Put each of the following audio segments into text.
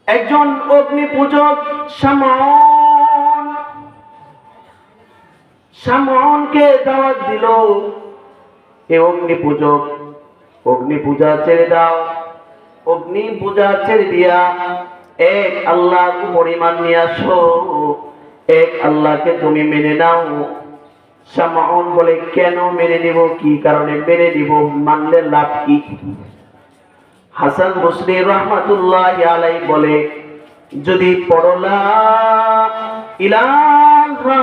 একজন অগ্নি পূজক শামনকে দাওয়াত দিল, এ অগ্নি পূজক, অগ্নি পূজা ছেড়ে দাও। অগ্নি পূজা ছেড়ে দিয়া এক আল্লাহ পরিমাণ নিয়ে আসো, এক আল্লাহকে তুমি মেনে নাও। শামন বলে, কেন মেনে নিব? কি কারণে মেনে নিব? মানলে লাভ কি? হাসান বসরি রাহমাতুল্লাহি আলাইহি বলে, যদি পড়লা ইলাহা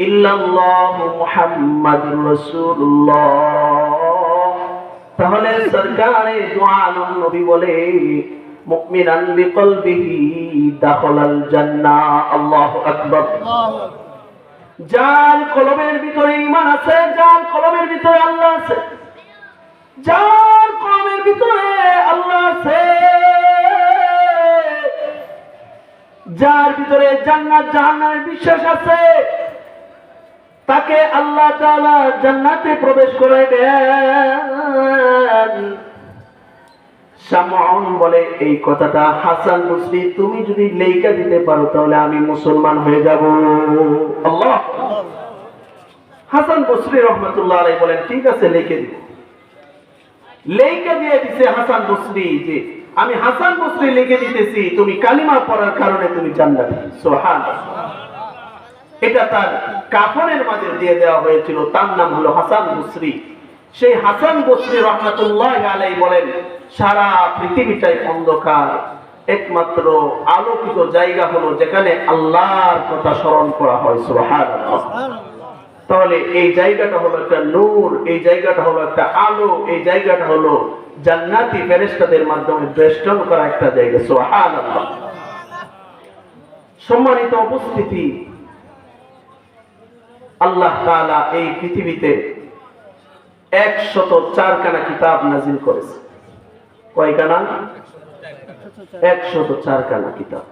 ইল্লাল্লাহু মুহাম্মাদুর রাসূলুল্লাহ, তাহলে সরকারে দু আলম নবী বলে, মুমিনান বিকলবিহি দাখালাল জান্নাহ। আল্লাহু আকবার। যার কলবের ভিতরে ঈমান আছে, যার কলবের ভিতরে আল্লাহ আছে, যার কলবের ভিতরে আল্লাহ আছে, যার ভিতরে জান্নাত জাহান্নামের বিশ্বাস আছে, তাকে আল্লাহ তাআলা জান্নাতে প্রবেশ করাইবেন। শামউন বলে, এই কথাটা হাসান বসরি তুমি যদি লেখা দিতে পারো তাহলে আমি মুসলমান হয়ে যাব। আল্লাহ। হাসান বসরি রাহমাতুল্লাহ আলাইহি বলেন, ঠিক আছে, লিখে দিব। লেখা দিয়ে দিছে হাসান বসরি যে আমি হাসান বসরি লিখে দিতেছি, তুমি কালিমা পড়ার কারণে তুমি জান্নাতি। সুবহানাল্লাহ। এটা তার কাফনের মাঝে দিয়ে দেওয়া হয়েছিল। তার নাম হলো হাসান বসরি। সেই হাসান বসরি রাহমাতুল্লাহি আলাইহি বলেন, সারা পৃথিবীটাই অন্ধকার, একমাত্র আলোকিত জায়গা হলো যেখানে আল্লাহর কথা স্মরণ করা হয়। সুবহানাল্লাহ। তাহলে এই জায়গাটা হলো একটা নূর, এই জায়গাটা হলো একটা আলো, এই জায়গাটা হলো জান্নাতি ফেরেশতাদের মাধ্যমে বেষ্টন করা একটা জায়গা। সুবহানাল্লাহ। সম্মানিত উপস্থিতি, আল্লাহ তাআলা এই পৃথিবীতে 104 খানা কিতাব নাযিল করেছে। কয় খানা? 104 খানা কিতাব।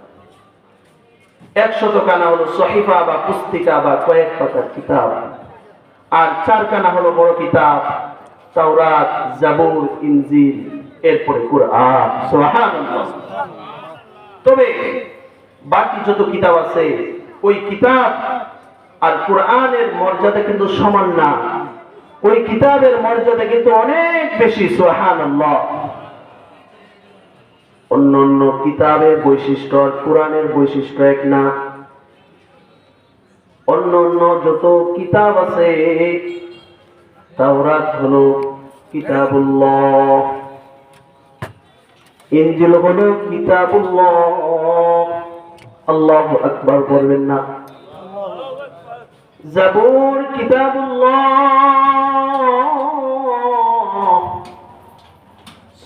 100 খানা হলো সহিফা বা পুস্তিকা বা কয়েক পাতার কিতাব, আর 4 খানা হলো বড় কিতাব, তাওরাত, জাবুর, ইনজিল, এরপরে কুরআন। সুবহানাল্লাহ। তবে বাকি যত কিতাব আছে, ওই কিতাব আর কুরআনের মর্যাদা কিন্তু সমান না। ওই কিতাবের মর্যাদা কিন্তু অনেক বেশি। সুবহানাল্লাহ। অন্যান্য কিতাবের বৈশিষ্ট্য আর কুরআনের বৈশিষ্ট্য এক না। অন্যান্য যত কিতাব আছে, তাওরাত হলো কিতাবুল্লাহ, ইনজিল হলো কিতাবুল্লাহ। আল্লাহু আকবার বলবেন না? জাবুর কিতাবুল্লাহ,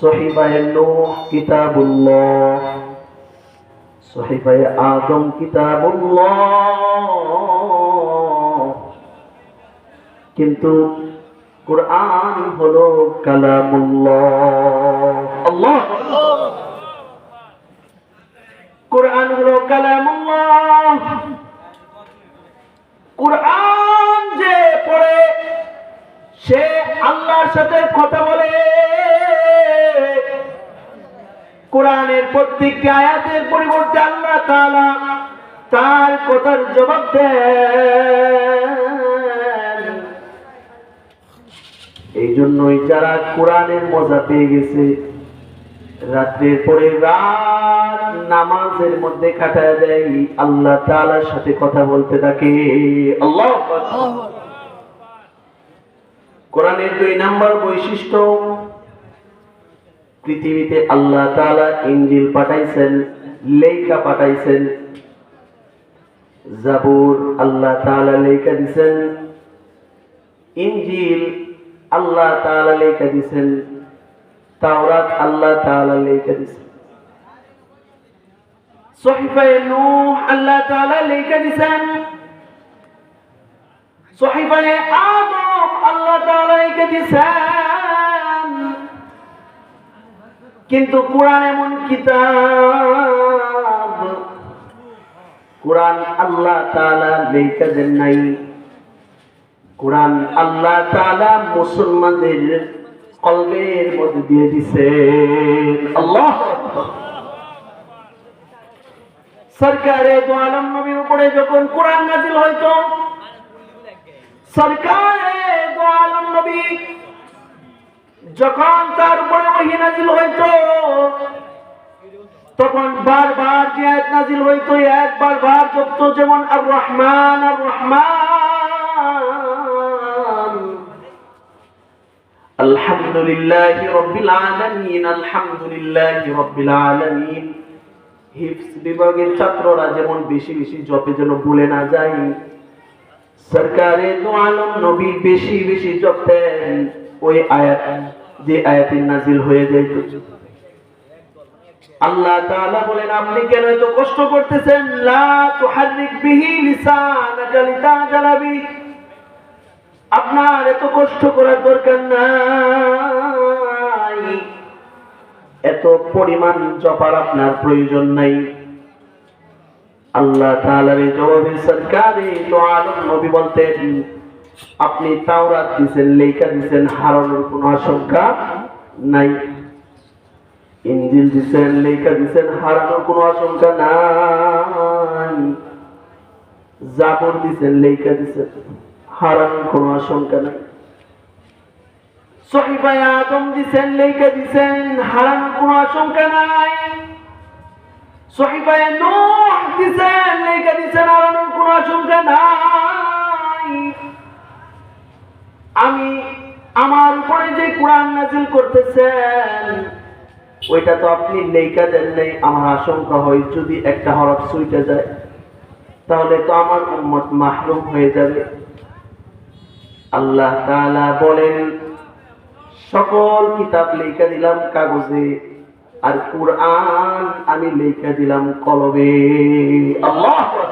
সহিফায়ে নূহ কিতাবুল্লাহ, সহিফায়ে আদম কিতাবুল্লাহ। কিন্তু কুরআন হলো কালামুল্লাহ। আল্লাহ। কুরআন হলো কালামুল্লাহ। কুরআন যে পড়ে সে আল্লাহর সাথে কথা বলে। কুরআনের প্রত্যেকটি আয়াতের পরিবর্তে আল্লাহ তাআলা তার কথার জবাব দেন। এই জন্যই যারা কুরআনের মজা পেয়ে গেছে, রাত্রের পরে রাত নামাজের মধ্যে কাটায় দেয়, আল্লাহ তাআলার সাথে কথা বলতে থাকে। আল্লাহু আকবার। কোরআনের 2 নাম্বার বৈশিষ্ট্য, পৃথিবীতে আল্লাহ তাআলা ইনজিল পাঠাইছেন, লেখা পাঠাইছেন। জাবুর আল্লাহ তাআলা লেখা দিয়েছেন, ইনজিল আল্লাহ তাআলা লেখা দিয়েছেন, তাওরাত আল্লাহ তাআলা লেখা দিয়েছেন, সহিফায়ে নূহ আল্লাহ তাআলা লেখা দিয়েছেন, সহিফায়ে আদম আল্লাহ তাআলা লেখা দিয়েছেন। কিন্তু কুরআন এমন কিতাব, কুরআন আল্লাহ তাআলা লেখা দেন নাই। কুরআন আল্লাহ তাআলা মুসলমানদের কলবের মধ্যে দিয়ে দিয়েছেন। আল্লাহ। সরকারে দো আলম নবীর উপরে যখন কোরআন নাযিল হইতো, সরকারে দো আলম নবী যখন তার উপরে ওহী নাযিল হইতো, তখন বারবার যে আয়াত নাযিল হইতো, এক বারবার জপতো, যেমন আর রহমান আর রহমান, আলহামদুলিল্লাহি রাব্বিল আলামিন, আলহামদুলিল্লাহি রাব্বিল আলামিন। হিফজ বিভাগের ছাত্ররা যেমন বেশি বেশি জপে, যেন ভুলে না যায়, সরকারে দো আলম নবী বেশি বেশি জপতেন ওই আয়াত, যে আয়াতে নাযিল হয়ে যাইত। আল্লাহ তাআলা বলেন, আপনি কেন এত কষ্ট করতেছেন? লা তুহাররিক বিহি লিসানাকা লিতাজালা বিহি, আপনার এত কষ্ট করার দরকার নাই, এত পরিমাণ জপার আপনার প্রয়োজন নাই। আল্লাহ তাআলার জবাবে সরকারে দো আলম নবী বলতেন, আপনি তাওরাত দিবেন, লেখা দিবেন, হারানোর কোনো আশঙ্কা নাই। ইনজিল দিবেন, লেখা দিবেন, হারানোর কোনো আশঙ্কা নাই। জাবর দিবেন, লেখা দিবেন, হারানোর কোনো আশঙ্কা নাই। সহিফায়ে আদম দিবেন, লেখা দিবেন, হারানোর কোনো আশঙ্কা নাই। সহিফায়ে নূহ দিবেন, লেখা দিবেন, হারানোর কোনো আশঙ্কা নাই। আমি আমার উপরে যে কোরআন নাযিল করতেছেন, ওইটা তো আপনি লেখা দেন নাই। আমার আশঙ্কা হয় যদি একটা হরফ ছুঁইতে যায়, তাহলে তো আমার উম্মত মাহরুম হয়ে যাবে। আল্লাহ তাআলা বলেন, সকল কিতাব লেখা দিলাম কাগজে, আর কুরআন আমি লেখা দিলাম কলমে। আল্লাহু আকবার।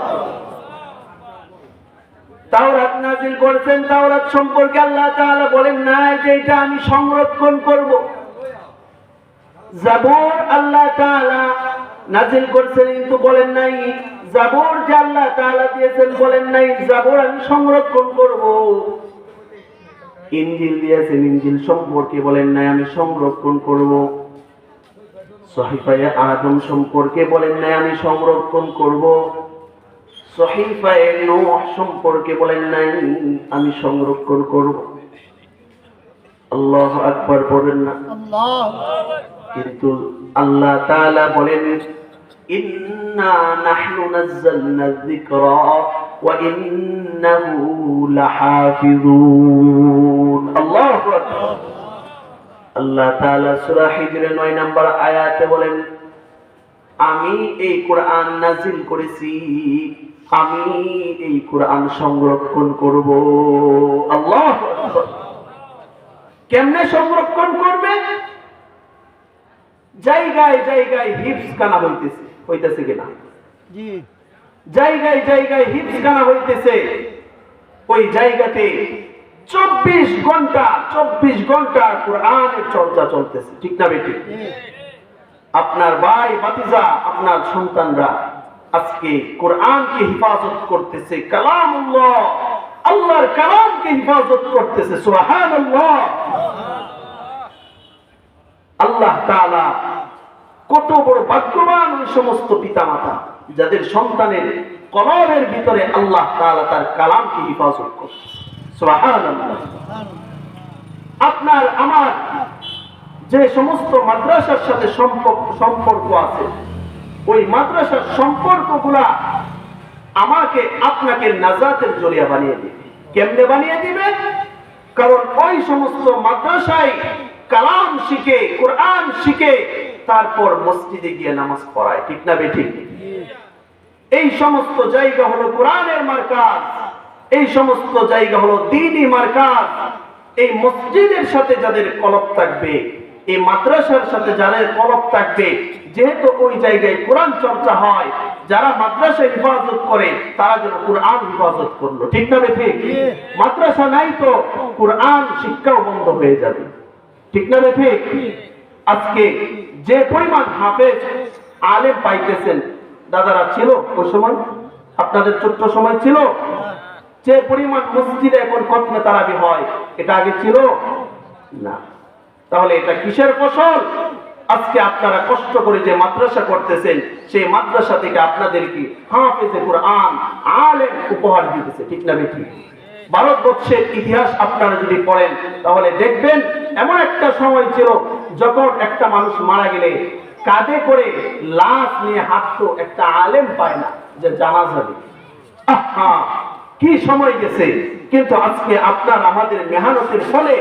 তাওরাত নাযিল করেছেন, তাওরাত সম্পর্কে আল্লাহ তাআলা বলেন না যে এটা আমি সংরক্ষণ করব। জাবুর আল্লাহ তাআলা নাযিল করেছেন, কিন্তু বলেন নাই জাবুর যে আল্লাহ তাআলা দিয়েছেন, বলেন নাই জাবুর আমি সংরক্ষণ করব। ইনজিল দিয়েছেন, ইনজিল সম্পর্কে বলেন নাই আমি সংরক্ষণ করব। সহিফায়ে আদম সম্পর্কে বলেন নাই আমি সংরক্ষণ করব। সহিফায়ে নূহ সম্পর্কে বলেন নাই আমি সংরক্ষণ করব। আল্লাহু আকবার বলেন না? কিন্তু আল্লাহ তাআলা বলেন, ইন্না নাহনু নাযালনা যিকরা ওয়া ইন্নাহু লাহাফিজুন। আল্লাহু আকবার। আল্লাহ তাআলা সূরা হিজরের 9 নম্বর আয়াতে বলেন, আমি এই কোরআন নাযিল করেছি, আমি এই কোরআন সংরক্ষণ করব। আল্লাহু আকবার। কেমনে সংরক্ষণ করবে? জায়গায় জায়গায় হিফজ কানা হইতেছে কিনা? জি। জায়গায় জায়গায় হিফজ কানা হইতেছে, ওই জায়গাতে 24 ঘন্টা কোরআনের চর্চা চলতেছে, ঠিক না বেটি? আপনার ভাই ভাতিজা, আপনার সন্তানরা আজকে কোরআনকে হিফাজত করতেছে, কালামুল্লাহ, আল্লাহর কালামকে হিফাজত করতেছে। সুবহানাল্লাহ। আল্লাহ তাআলা কত বড় ভাগ্যবান ওই সমস্ত পিতামাতা যাদের সন্তানের কলবের ভিতরে আল্লাহ তাআলা তার কালামকে হিফাজত করতেছে। সুবহানাল্লাহ। আপনার আমার যে সমস্ত মাদ্রাসার সাথে সম্পর্ক আছে, ওই মাদ্রাসার সম্পর্কগুলা আমাকে আপনাকে নাজাতের জরিয়া বানিয়ে দিবে। কেমনে বানিয়ে দিবে? কারণ ওই সমস্ত মাদ্রাসায় কালাম শিখে, কোরআন শিখে, তারপর মসজিদে গিয়ে নামাজ পড়ায়, ঠিক না বেঠিক? এই সমস্ত জায়গা হলো কোরআনের মারকাজ, এই সমস্ত জায়গা হলো দ্বীনি মারকাজ। এই মসজিদের সাথে যাদের কলব থাকবে, এই মাদ্রাসার সাথে যাদের কলব থাকবে, যেহেতু ওই জায়গায় কোরআন চর্চা হয়, যারা মাদ্রাসা হিফাজত করে তারা যেন কোরআন হিফাজত করলো, ঠিক না বেঠিক? মাদ্রাসা নাই তো কোরআন শিক্ষাও বন্ধ হয়ে যাবে, ঠিক না বেঠিক? আজকে যে পরিমাণ হাফেজ আলেম পাইতেছেন, দাদারা ছিল ওই সময়, আপনাদের ছোট্ট সময় ছিল, যে পরিমাণ মসজিদে এখন খতমে তারাবি হয়, এটা আগে ছিল না। তাহলে এটা কিসের ফসল? আজকে আপনারা কষ্ট করে যে মাদ্রাসা করতেছেন, সেই মাদ্রাসা থেকে আপনাদেরকে হাফেজে কুরআন, আলেম উপহার দিতেছে, ঠিক না বেঠিক? ভারতবর্ষের ইতিহাস আপনারা যদি পড়েন তাহলে দেখবেন এমন একটা সময় ছিল যখন একটা মানুষ মারা গেলে কাঁধে করে লাশ নিয়ে হাঁটতো, একটা আলেম পায় না যে জানাজা দিবে। আহা, কি সময় গেছে! কিন্তু আজকে আপনার আমাদের মেহনতের ফলে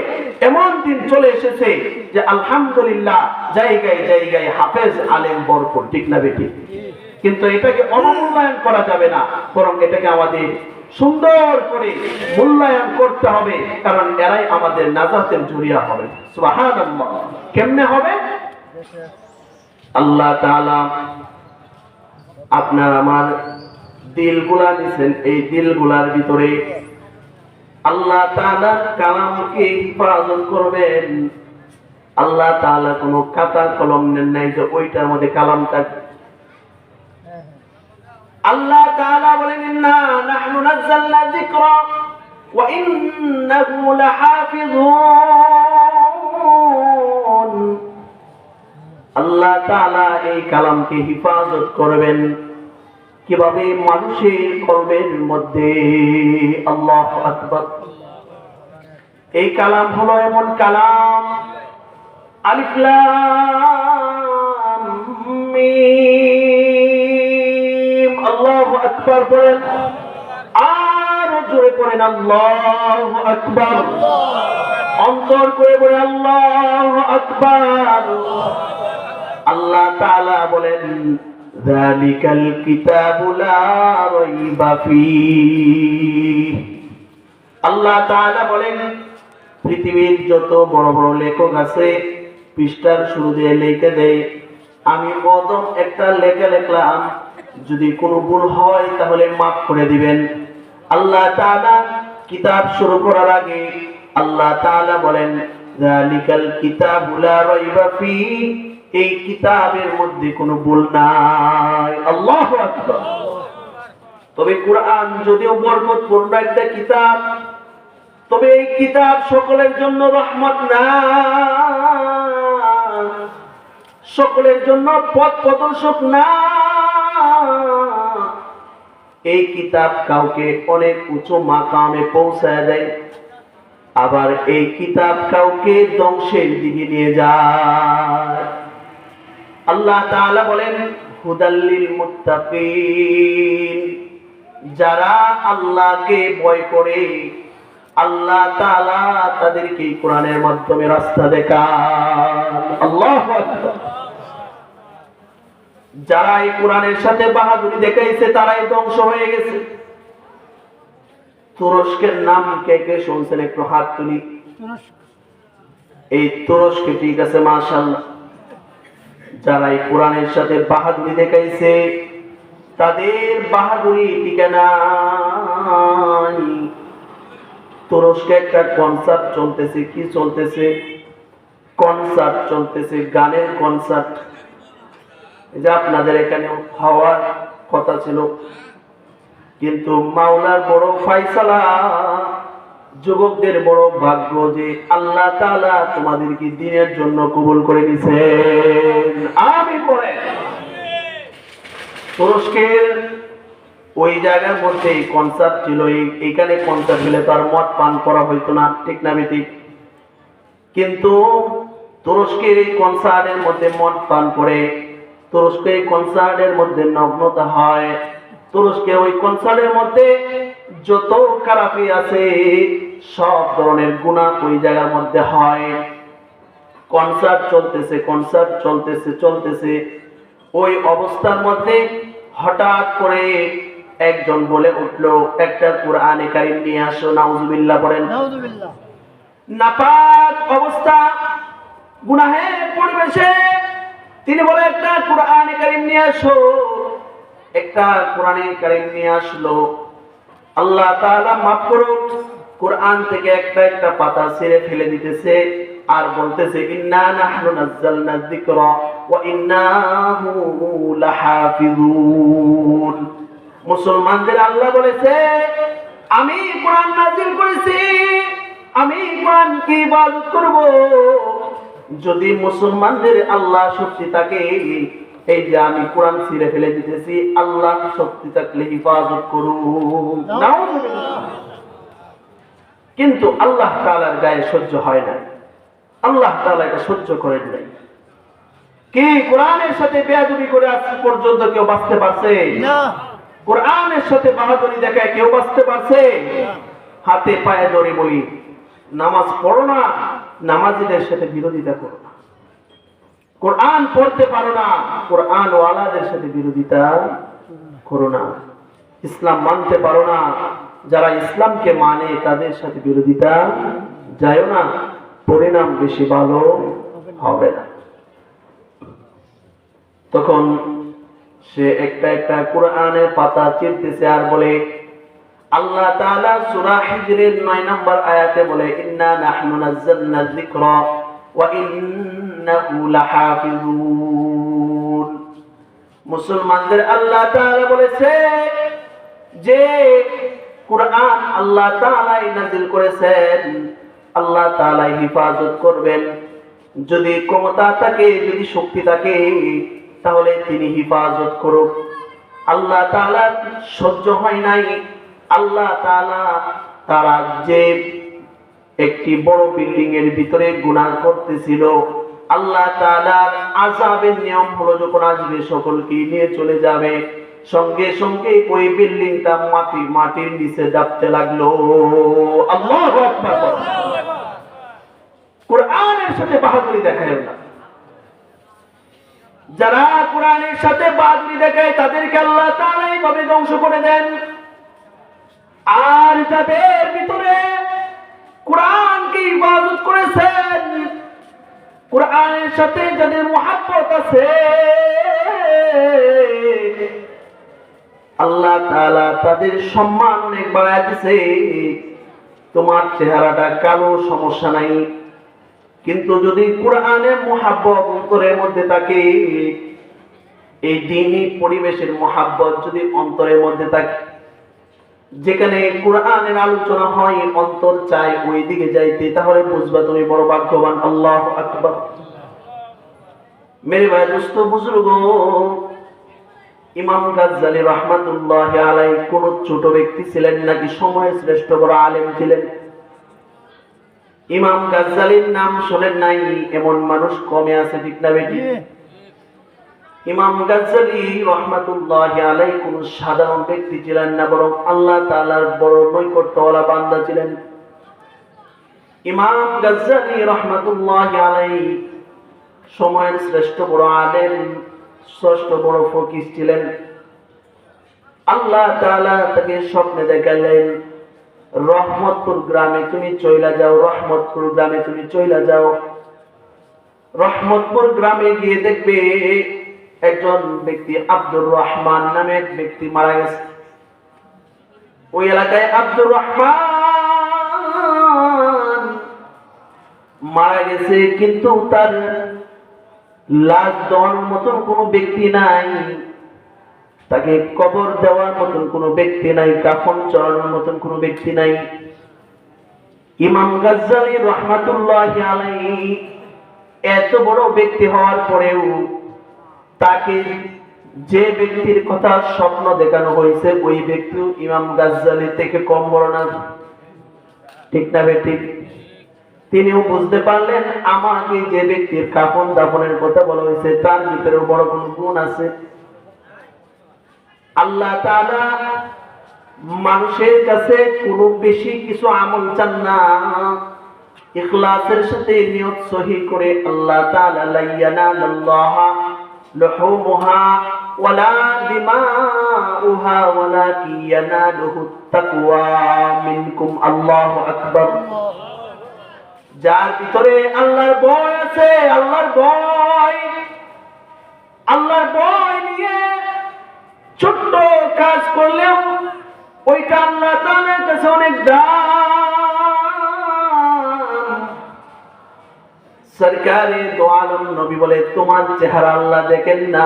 এমন দিন চলে এসেছে যে আলহামদুলিল্লাহ জায়গায় জায়গায় হাফেজ আলেম ভরপুর, ঠিক না বেঠিক? কিন্তু এটাকে অবমূল্যায়ন করা যাবে না, বরং এটাকে আমাদের সুন্দর করে মূল্যায়ন করতে হবে, কারণ এরাই আমাদের নাজাতের জরিয়া হবে। সুবহানাল্লাহ। কেমনে হবে? আল্লাহ তাআলা আপনার আমার দিলগুলা নিছেন, এই দিলগুলার ভিতরে আল্লাহ তাআলার কালামকে হিফাজত করবেন। আল্লাহ তাআলা কোনো খাতা কলম নেন নাই যে ওইটার মধ্যে কালাম থাকবে। আল্লাহ তাআলা বলেন ইন্না নাহনু নাযালনা যিকরা ওয়া ইন্নাহু লাহাফিজুন। আল্লাহ তাআলা এই কালামকে হিফাজত করবেন কিভাবে? মানুষের কলবের মধ্যে। আল্লাহু আকবার। এই কালাম হলো এমন কালাম, আলিফ লাম মিম। আল্লাহু আকবার বলেন, আর জোরে পড়েন আল্লাহু আকবার, অন্তর করে বলেন আল্লাহু আকবার। আল্লাহ তাআলা বলেন যালিকাল কিতাবু লা রাইবা ফীহ। আল্লাহ তাআলা বলেন পৃথিবীর যত বড় বড় লেখক আছে পৃষ্ঠার শুরু দিয়ে লিখে দেয়, আমি কদম একটা লেখা লিখলাম, যদি কোনো ভুল হয় তাহলে মাফ করে দিবেন। আল্লাহ তাআলা কিতাব শুরু করার আগে আল্লাহ তাআলা বলেন যালিকাল কিতাবু লা রাইবা ফীহ, এই কিতাবের মধ্যে কোনো ভুল নাই। আল্লাহু আকবার। তবে কোরআন যদিও বরকতপূর্ণ একটা কিতাব, তবে এই কিতাব সকলের জন্য রহমত না, সকলের জন্য পথ প্রদর্শক না। এই কিতাব কাউকে অনেক উঁচু মাকামে পৌঁছায় দেয়, আবার এই কিতাব কাউকে ধ্বংসের দিকে নিয়ে যায়। আল্লাহ তাআলা বলেন হুদাল্লিল মুত্তাকিন, যারা আল্লাহকে ভয় করে আল্লাহ তাআলা তাদেরকে কোরআনের মাধ্যমে রাস্তা দেখান। আল্লাহু আকবার। যারা এই কোরআনের সাথে বাহাদুরি দেখাইছে তারাই ধ্বংস হয়ে গেছে। তুরস্কের নাম কে কে শুনছেন? একটু হাত তুলি। এই তুরস্ক, ঠিক আছে, মাশাআল্লাহ। যারা এই কোরআনের সাথে বাহাদুরি দেখাইছে তাদের বাহাদুরি ঠিকানা। তুরস্কে একটা কনসার্ট চলতেছে। কি চলতেছে? কনসার্ট চলতেছে, গানের কনসার্ট। এই যে আপনাদের এখানে হওয়ার কথা ছিল, কিন্তু মাওলার বড় ফায়সালা, যুবকদের বড় ভাগ্য যে আল্লাহ তাআলা তোমাদেরকে দ্বীনের জন্য কবুল করে নিয়েছেন। আমিন বলেন। তুরস্কের ওই জায়গার মধ্যে কনসার্ট ছিল। এইখানে কনসার্ট হলে তো আর মদ পান করা হইতো না, ঠিক না বেঠিক? কিন্তু তুরস্কের এই কনসার্টের মধ্যে মদ পান করে, তুরস্কের কনসার্টের মধ্যে নগ্নতা হয়, তুরস্কে ওই কনসার্টের মধ্যে যত খারাপি আছে সব ধরনের গুনাহ ওই জায়গার মধ্যে হয়। কনসার্ট চলতেছে, কনসার্ট চলতেছে চলতেছে, ওই অবস্থার মধ্যে হঠাৎ করে একজন বলে উঠলো একটা কোরআনে কারীম নিয়ে আসো। নাউজুবিল্লাহ পড়েন। নাউজুবিল্লাহ। নাপাক অবস্থা, গুনাহের পরিবেশে তিনি বলে একটা কোরআনে কারীম নিয়ে আসো। একটা কোরআনে কারীম নিয়ে আসলো। আল্লাহ তাআলা মাফ করুক, কোরআন থেকে একটা একটা পাতা ছিঁড়ে ফেলে দিতেছে আর বলতেছে ইন্না নাহনু নাযালনা যিকরা ওয়া ইন্নাহু লাহাফিজুন। মুসলমানদের আল্লাহ বলেছে আমি কোরআন নাযিল করেছি, আমি কোরআনকে ইবাদত করব, যদি মুসলমানদের আল্লাহ শক্তি থাকে, এই যে আমি কোরআন ছিঁড়ে ফেলে দিতেছি, আল্লাহ শক্তি থাকলে হিফাজত করুন। কিন্তু আল্লাহ তাআলার গায়ে সহ্য হয় না, আল্লাহ তাআলা এটা সহ্য করেন নাই। কি কোরআনের সাথে বেয়াদবি করে আজ পর্যন্ত কেউ বাঁচতে পারছে? না। কোরআনের সাথে বাহাদুরি দেখায় কেউ বাঁচতে পারছে? হাতে পায়ে ধরে বলি, নামাজ পড়ো না, নামাজীদের সাথে বিরোধিতা করো না। কোরআন পড়তে পারো না, কোরআন ওয়ালাদের সাথে বিরোধিতা করো না। ইসলাম মানতে পারো না, যারা ইসলামকে মানে তাদের সাথে বিরোধিতা যায়ও না, পরিণাম বেশি ভালো হবে না। তখন সে একটা একটা কোরআনের পাতা চিরতেছে আর বলে, আল্লাহ তাআলা সূরা হিজরের 9 নম্বর আয়াতে বলে, ইন্না নাহনু নাযালনা যিকরা ওয়া ইন্নাহু লাহাফিজুন। মুসলমানদের আল্লাহ তাআলা বলেছে যে কোরআন আল্লাহ তাআলাই নাযিল করেছেন, আল্লাহ তাআলাই হিফাজত করবেন। যদি ক্ষমতা থাকে, যদি শক্তি থাকে, তাহলে তিনি হিফাজত করুক। আল্লাহ তাআলা সহ্য হয় নাই, আল্লাহ তাআলা তারা যে একটি বড় বিল্ডিং এর ভিতরে গুনাহ করতেছিল, আল্লাহ তাআলার আযাবের নিয়ম হলো যখন আসবে সকলকে নিয়ে চলে যাবে, সঙ্গে সঙ্গে ওই বিল্ডিংটা মাটির নিচে দাবতে লাগলো। আল্লাহু আকবার। কোরআনের সাথে বাহাদুরি দেখায় না, যারা কোরআনের সাথে বাহাদুরি দেখায় তাদেরকে আল্লাহ তাআলা এইভাবে ধ্বংস করে দেন। আর যাদের ভিতরে কোরআনকে ইবাদত করেছেন, কোরআনের সাথে যাদের মুহাব্বত আছে, আল্লাহ তাআলা তাদের সম্মান অনেক বাড়ায় দিয়েছে। তোমার চেহারাটা কালো, সমস্যা নাই, কিন্তু যদি কোরআনের মুহাব্বত অন্তরের মধ্যে থাকে, এই দ্বীনি পরিবেশের মুহাব্বত যদি অন্তরের মধ্যে থাকে, যেখানে কোরআনের আলোচনা হয় অন্তর চায় ওই দিকে যাইতে, তাহলে বুঝবা তুমি বড় ভাগ্যবান। আল্লাহু আকবার। মেরে ভাই, দোস্ত, বুজুর্গ, ইমাম গাজ্জালী রাহমাতুল্লাহি আলাইহি কোন ছোট ব্যক্তি ছিলেন নাকি, সময়ের শ্রেষ্ঠ বড় আলেম ছিলেন। ইমাম গাজ্জালীর নাম শোনেন নাই এমন মানুষ কমে আছে, ঠিক না বেটি? ইমাম গাজ্জালী রাহমাতুল্লাহি আলাইহি কোন সাধারণ ব্যক্তি ছিলেন না, বরং আল্লাহ তাআলার বড় নৈকট্যওয়ালা বান্দা ছিলেন। ইমাম গাজ্জালী রাহমাতুল্লাহি আলাইহি সময়ের শ্রেষ্ঠ বড় আলেম, শ্রেষ্ঠ বড় ফকিহ ছিলেন। আল্লাহ তাআলা তাকে স্বপ্নে দেখালেন, রহমতপুর গ্রামে তুমি চইলা যাও, রহমতপুর গ্রামে তুমি চইলা যাও। রহমতপুর গ্রামে গিয়ে দেখবে একজন ব্যক্তি, আব্দুর রহমান নামে এক ব্যক্তি মারা গেছে। ওই এলাকায় আব্দুর রহমান মারা গেছে, কিন্তু তার লাশ দেওয়ার মতন কোনো ব্যক্তি নাই, তাকে কবর দেওয়ার মতন কোনো ব্যক্তি নাই, কাফন চড়ানোর মতন কোনো ব্যক্তি নাই। ইমাম গাজ্জালী রাহমাতুল্লাহি আলাইহি এত বড় ব্যক্তি হওয়ার পরেও তাকে যে ব্যক্তির কথা স্বপ্ন দেখানো হয়েছে, ওই ব্যক্তি ইমাম গাজ্জালী থেকে কম বড় না, ঠিক না বেঠিক? তিনিও বুঝতে পারলেন আমাকে যে ব্যক্তির কাফন দাফনের কথা বলা হয়েছে তার ভিতরে বড় কোন গুণ আছে। আল্লাহ তাআলা মানুষের কাছে কোনো বেশি কিছু আমল চান না, ইখলাসের সাথে নিয়ত সহি করে আল্লাহ তাআলা লা ইয়ানালুল্লাহা লুহুমুহা ওয়ালা দিমাউহা ওয়ালাকিন ইয়ানালুহুত তাকওয়া মিনকুম। আল্লাহু আকবার। যার ভিতরে আল্লাহর ভয় আছে, আল্লাহর ভয় নিয়ে ছোট্ট কাজ করলেও ওইটা আল্লাহ তাআলার কাছে অনেক দাম। সরকারে দো আলম নবী বলে, তোমার চেহারা আল্লাহ দেখেন না,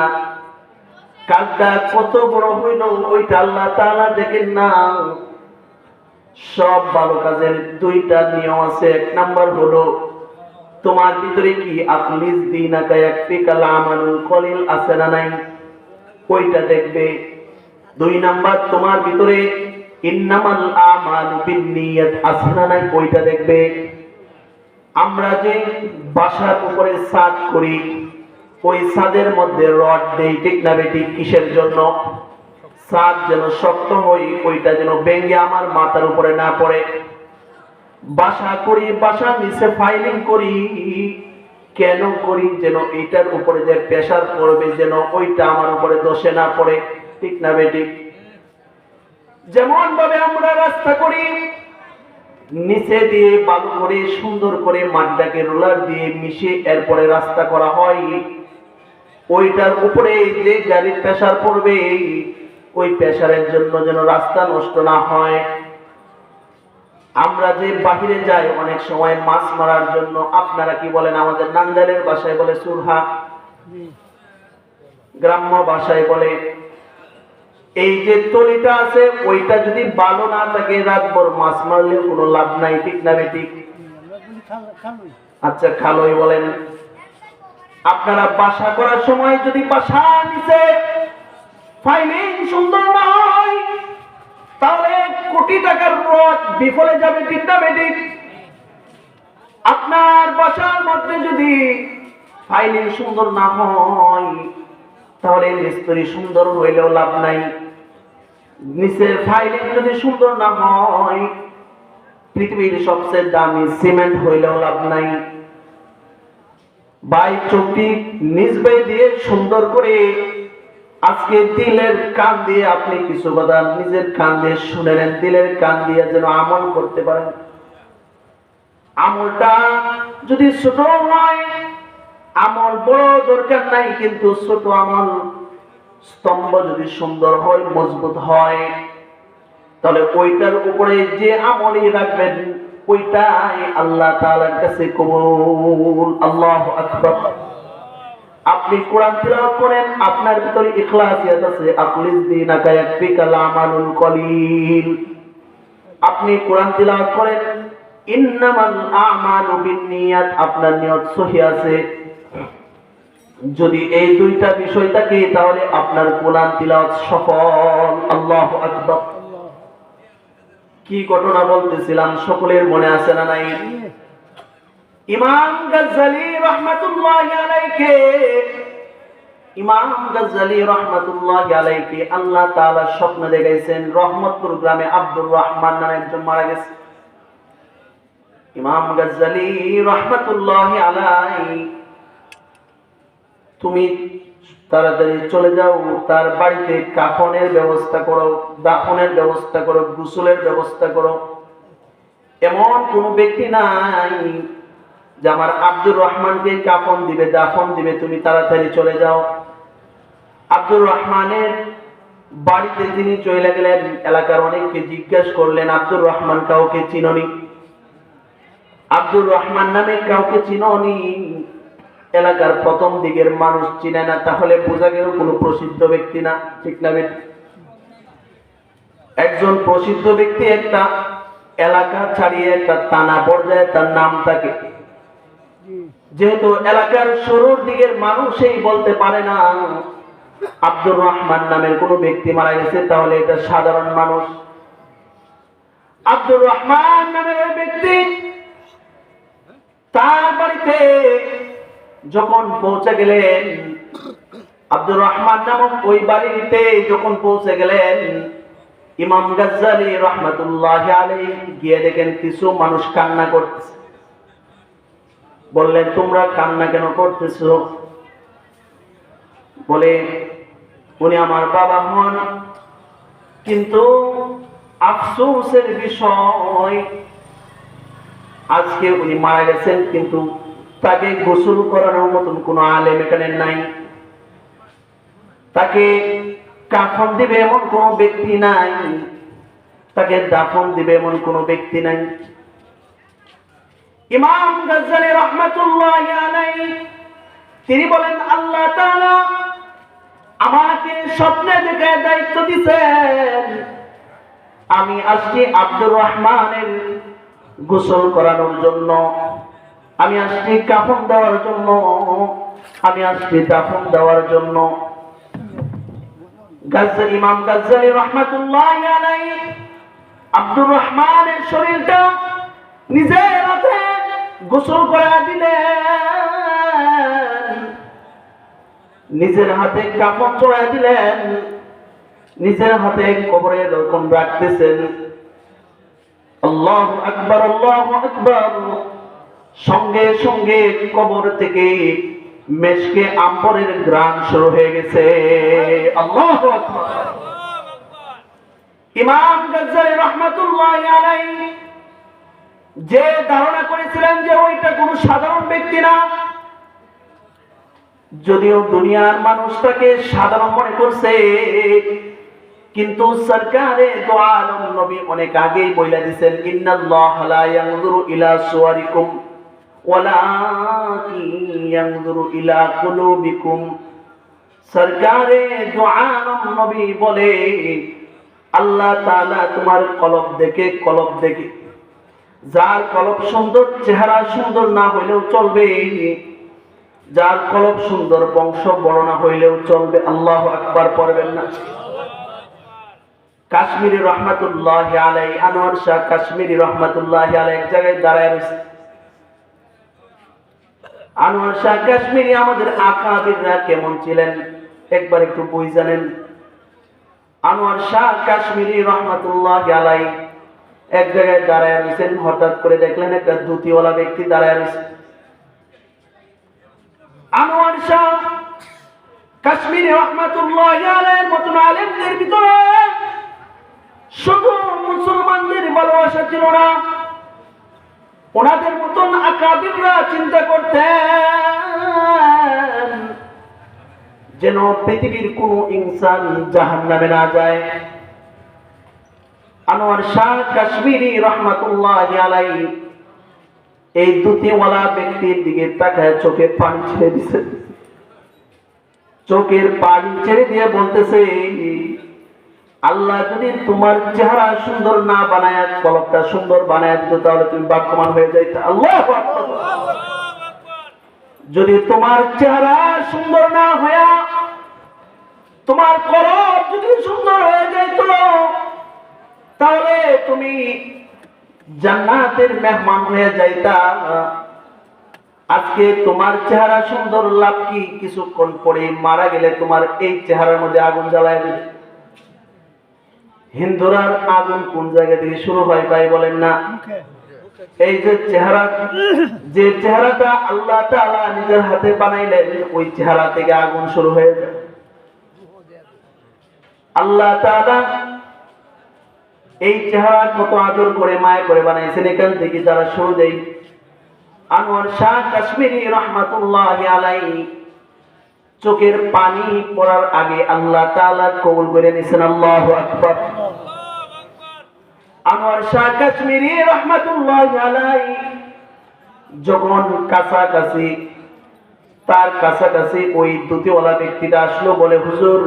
কাজটা কত বড় হইল ওইটা আল্লাহ তাআলা দেখেন না। সব ভালো কাজের দুইটা নিয়ম আছে। এক নাম্বার হলো তোমার ভিতরে কি আখলিস দীনাকা ইয়াকফিকাল আমালুল কলিল আছে না নাই, ওইটা দেখবে। 2 নাম্বার, তোমার ভিতরে ইন্নামাল আমালু বিন্নিয়াত আছে না নাই, ওইটা দেখবে। আমরা যে বাসার উপরে ছাদ করি, ওই ছাদের মধ্যে রড দেই, ঠিক না বেটি? কিসের জন্য? ছাদ যেন শক্ত হয়, ওইটা যেন ভেঙে আমার মাথার উপরে না পড়ে। বাসা করি, বাসার নিচে ফাইলিং করি, কেন করি? যেন এইটার উপরে যে প্রেসার পড়বে যেন ওইটা আমার উপরে দোষে না পড়ে, ঠিক না বেটি? যেমন ভাবে আমরা রাস্তা করি, নিচে দিয়ে বালু করে সুন্দর করে মাটিটাকে রোলার দিয়ে মিশিয়ে এরপরে রাস্তা করা হয়, ওইটার উপরে যে গাড়ির প্রেসার পড়বে ওই প্রেসারের জন্য যেন রাস্তা নষ্ট না হয়। আমরা যে বাহিরে যাই অনেক সময় মাছ মারার জন্য, আপনারা কি বলেন? আমাদের নান্দালের ভাষায় বলে সুরহা, গ্রাম্য ভাষায় বলে। এই যে তলিটা আছে ওইটা যদি ভালো না থাকে রাতভর মাছ মারলে কোনো লাভ নাই, ঠিক না বেটি? আচ্ছা, খালই বলেন। আপনারা বাসা করার সময় যদি বাসা নিচে ফাইলিং সুন্দর না হয় তাহলে কোটি টাকার রড বিফলে যাবে, ঠিক না বেটি? আপনার বাসার মধ্যে যদি ফাইলিং সুন্দর না হয় তাহলে মিস্ত্রি সুন্দর হইলেও লাভ নাই। নিচের ফাইলিং যদি সুন্দর না হয় পৃথিবীর সবচেয়ে দামি সিমেন্ট হইলেও লাভ নাই। বাই চুক্তি নিজ বাই দিয়ে সুন্দর করে আজকে দিলের কান দিয়ে আপনি কিছু কথা নিজের কান দিয়ে শুনে নেন, দিলের কান দিয়ে যেন আমল করতে পারেন। আমলটা যদি ছোট হয়, আমল বড় দরকার নাই, কিন্তু ছোট আমল স্তম্ভ যদি সুন্দর হয়, মজবুত হয়, তাহলে ওইটার উপরে যে আমলই রাখবেন ওইটাই আল্লাহ তাআলার কাছে কবুল। আল্লাহু আকবার। আপনি কোরআন তিলাওয়াত করেন, আপনার ভিতরে ইখলাসিয়াত আছে, আখলিস দীনাকা ইয়াকফিকাল আমালুল কলিল। আপনি কোরআন তিলাওয়াত করেন, ইন্নামাল আমালু বিন্নিয়াত, আপনার নিয়ত সহিহ আছে। যদি এই দুইটা বিষয় থাকে তাহলে আপনার কোরআন তিলাওয়াত সফল। আল্লাহু আকবার। কি ঘটনা বলতেছিলাম সকলের মনে আছে না নাই? ইমাম গাজ্জালি রাহমাতুল্লাহি আলাইহি, ইমাম গাজ্জালি রাহমাতুল্লাহি আলাইহি আল্লাহ তাআলা স্বপ্ন দেখাইছেন রহমতপুর গ্রামে আব্দুর রহমান নামে একজন মারা গেছে। ইমাম গাজ্জালি রাহমাতুল্লাহি আলাইহি, তুমি তাড়াতাড়ি চলে যাও, তার বাড়িতে কাফনের ব্যবস্থা করো, দাফনের ব্যবস্থা করো, গোসলের ব্যবস্থা করো। এমন কোন ব্যক্তি নাই যে আমার আব্দুর রহমানকে কাফন দিবে, দাফন দিবে, তুমি তাড়াতাড়ি চলে যাও। আব্দুর রহমানের বাড়িতে তিনি চলে গেলেন, এলাকার অনেককে জিজ্ঞাসা করলেন, আব্দুর রহমান কাউকে চিননি? আব্দুর রহমান নামে কাউকে চিননি? এলাকার প্রথম দিকের মানুষ চিনে না, তাহলে বোঝা গেল কোনো প্রসিদ্ধ ব্যক্তি না, ঠিক না বেটি? একজন প্রসিদ্ধ ব্যক্তি একটা এলাকা ছাড়িয়ে একটা থানা পর্যায়ে তার নাম থাকে। যেহেতু এলাকার শুরুর দিকের মানুষই বলতে পারে না আব্দুর রহমান নামের কোন ব্যক্তি মারা গেছে, তাহলে এটা সাধারণ মানুষ। আব্দুর রহমান নামের ওই ব্যক্তি তার বাড়িতে যখন পৌঁছে গেলেন, আব্দুর রহমান নামক ওই বাড়িতে যখন পৌঁছে গেলেন, ইমাম গাজ্জালি রাহমাতুল্লাহি আলাইহি গিয়ে দেখেন কিছু মানুষ কান্না করতেছে। বললেন, তোমরা কান্না কেন করতেছো? বলে, উনি আমার বাবা হন, কিন্তু আফসোসের বিষয় আজকে উনি মারা গেছেন, কিন্তু তাকে গোসল করানোর মতন কোন আলেম এখানে নাই, তাকে কাফন দিবে এমন কোন ব্যক্তি নাই, তাকে দাফন দিবে এমন কোন ব্যক্তি নাই। ইমাম গাজ্জালি রাহমাতুল্লাহি আলাইহি তিনি বলেন, আল্লাহ তাআলা আমাকে স্বপ্নে দেখে দায়িত্ব দিয়েছেন, আমি আসছি আব্দুর রহমানের গোসল করানোর জন্য। আমি আসছি কাফন দেওয়ার জন্য, আমি আসছি দাফন দেওয়ার জন্য। ইমাম গাজ্জালী রাহমাতুল্লাহি আলাইহি আব্দুর রহমানের শরীরটা নিজের হাতে গোসল করে দিলেন, নিজের হাতে কাফন চড়ায় দিলেন, নিজের হাতে কবরে যখন রাখতেছেন, আল্লাহু আকবার আল্লাহু আকবার, সঙ্গে সঙ্গে কবর থেকে মেশকে আম্বরের ঘ্রাণ শুরু হয়ে গেছে। আল্লাহু আকবার। ইমাম গাজ্জালী রাহমাতুল্লাহি আলাইহি যে ধারণা করেছিলেন যে ওইটা কোনো সাধারণ ব্যক্তি না, যদিও দুনিয়ার মানুষ তাকে সাধারণ মনে করছে, কিন্তু সরকারে দো আলম নবী অনেক আগেই বলে দিয়েছেন, ইন্নাল্লাহা লা ইয়ানজুরু ইলা সুওয়ারিকুম ওয়ালাকিন ইয়ানজুরু ইলা কুলুবিকুম। সরকারে দো আলম নবী বলে, আল্লাহ তাআলা তোমার কলব দেখে, যার কলব সুন্দর, চেহারা সুন্দর না হইলেও চলবে, যার কলব সুন্দর, বংশ বড় না হইলেও চলবে। আল্লাহু আকবার পড়বেন না? কাশ্মীরি রহমাতুল্লাহি আলাইহি, আনোয়ার শাহ কাশ্মীরি রহমাতুল্লাহি আলাইহি এক জায়গায় দাঁড়ায় রয়েছে। আনোয়ার শাহ কাশ্মীরি আমাদের আকাবিররা কেমন ছিলেন একবার একটু বই জানেন। আনোয়ার শাহ কাশ্মীরি রহমাতুল্লাহি আলাইহি এক জায়গায় দাঁড়ায় রয়েছেন, হঠাৎ করে দেখলেন একটা ধুতিওয়ালা ব্যক্তি দাঁড়ায় রয়েছে। আনোয়ার শাহ কাশ্মীরি রহমাতুল্লাহি আলাইহির মতন আলেমদের ভিতরে শুধু মুসলমানদের ভালোবাসা ছিল না, ওনাদের মতন আকাবিররা চিন্তা করতেন যেন পৃথিবীর কোন ইনসান জাহান্নামে না যায়। আনোয়ার শাহ কাশ্মীরি রহমাতুল্লাহি আলাইহি এই ধুতিওয়ালা ব্যক্তির দিকে তাকায় চোখে পানি ছেড়ে দিছে, চোখের পানি ছেড়ে দিয়ে বলতেছে, আল্লাহ যদি তোমার চেহারা সুন্দর না বানায়, কলবটা সুন্দর বানায় দিত, তাহলে তুমি ভাগ্যবান হয়ে যাইতে। আল্লাহু আকবার। যদি তোমার চেহারা সুন্দর না হয়া তোমার কলব যদি সুন্দর হয়ে যাইত, তাহলে তুমি জান্নাতের মেহমান হয়ে যাইতা। আজকে তোমার চেহারা সুন্দর লাভ কি? কিছুক্ষণ পরে মারা গেলে তোমার এই চেহারার মধ্যে আগুন জ্বালায় দিবে। হিন্দুরার আগুন কোন জায়গা থেকে শুরু হয় ভাই বলেন না? এই যে চেহারা, যে চেহারাটা আল্লাহ তাআলা নিজের হাতে বানাইলেন, ওই চেহারা থেকে আগুন শুরু হয়ে যায়। আল্লাহ তাআলা এই চেহারা কত আদর করে মায়া করে বানাইছেন, এখান থেকে যারা শুরু দেয়। আনোয়ার শাহ কাশ্মীরি রহমাতুল্লাহি আলাইহি চোখের পানি পড়ার আগে আল্লাহ তাআলা কবুল করে নিয়েছেন। আল্লাহু আকবার। আনোয়ার শাহ কাশ্মীরি রহমাতুল্লাহি আলাইহি যখন তার কাছাকাছি ওই ধুতিওয়ালা ব্যক্তিটা আসলো, বলে, হুজুর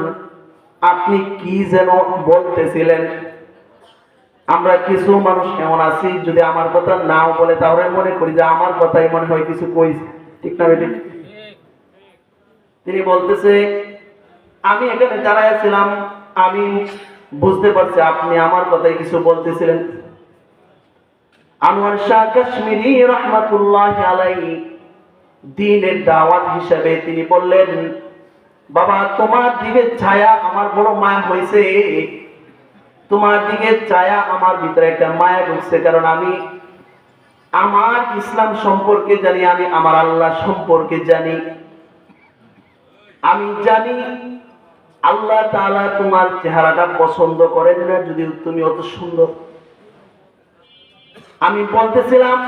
আপনি কি যেন বলতেছিলেন? আমরা কিছু মানুষ এমন আছি, যদি আমার কথা নাও বলে তাহলে মনে করি যে আমার কথাই মনে হয় কিছু কইছে, ঠিক না বেঠিক? তিনি বলতেছে, আমি এখানে দাঁড়ায় ছিলাম, আমি বুঝতে পারছি আপনি আমার কথাই কিছু বলতেছিলেন। আনোয়ার শাহ কাশ্মীরি রহমাতুল্লাহি আলাইহি দ্বীনের দাওয়াত হিসেবে তিনি বললেন, বাবা তোমার দিকে ছায়া আমার বড় মায়া হয়েছে, তোমার দিকে ছায়া আমার ভিতরে একটা মায়া ঢুকছে, কারণ আমি আমার ইসলাম সম্পর্কে জানি, আমি আমার আল্লাহ সম্পর্কে জানি। আমি জানি আল্লাহ তাআলা তোমার চেহারাটা পছন্দ করেন না, যদি তুমি অত সুন্দর। আমি বলতেছিলাম,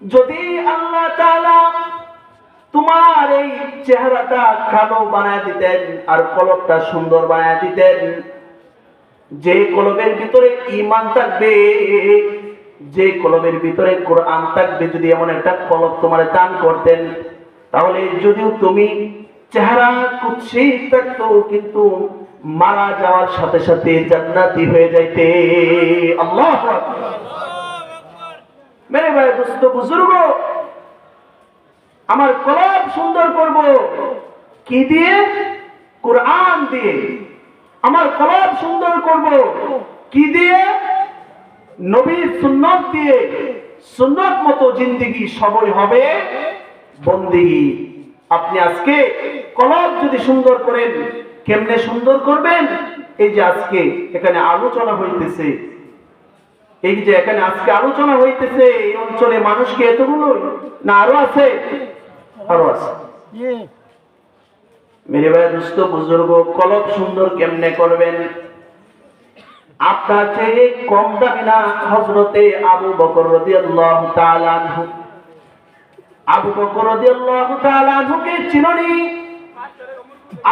যদি আল্লাহ তাআলা তোমার এই চেহারাটা কালো বানায় দিতেন আর কলবটা সুন্দর বানায় দিতেন, যে কলবের ভিতরে ঈমান থাকবে, যে কলবের ভিতরে কোরআন থাকবে, যদি এমন একটা কলব তোমার দান করতেন, তাহলে যদিও তুমি চেহারা কুৎসিত থাকতো, কিন্তু মারা যাওয়ার সাথে সাথে জান্নাতি হয়ে যাইতে। আল্লাহু আকবার। মেরে ভাই দোস্ত বুজুর্গ, আমার কলব সুন্দর করব কি দিয়ে? কোরআন দিয়ে। আমার কলব সুন্দর করব কি দিয়ে? নবীর সুন্নাত দিয়ে। সুন্নাত মতো জিন্দেগি সবই হবে বন্দেগি। আপনি আজকে কলব যদি সুন্দর করেন, কেমনে সুন্দর করবেন? এই যে আজকে এখানে আলোচনা হইতেছে, এই যে এখানে আজকে আলোচনা হইতেছে, এই অঞ্চলে মানুষকে এতগুলো না আরো আছে? আরো আছে। মেরে ভাই দোস্ত বুজুর্গ, কলব সুন্দর কেমনে করবেন? আপনার চেয়ে কম দামি না হযরতে আবু বকর রাদিয়াল্লাহু তাআলা আনহু। আবু বকর রাদিয়াল্লাহু তাআলা আনহুকে চিননি?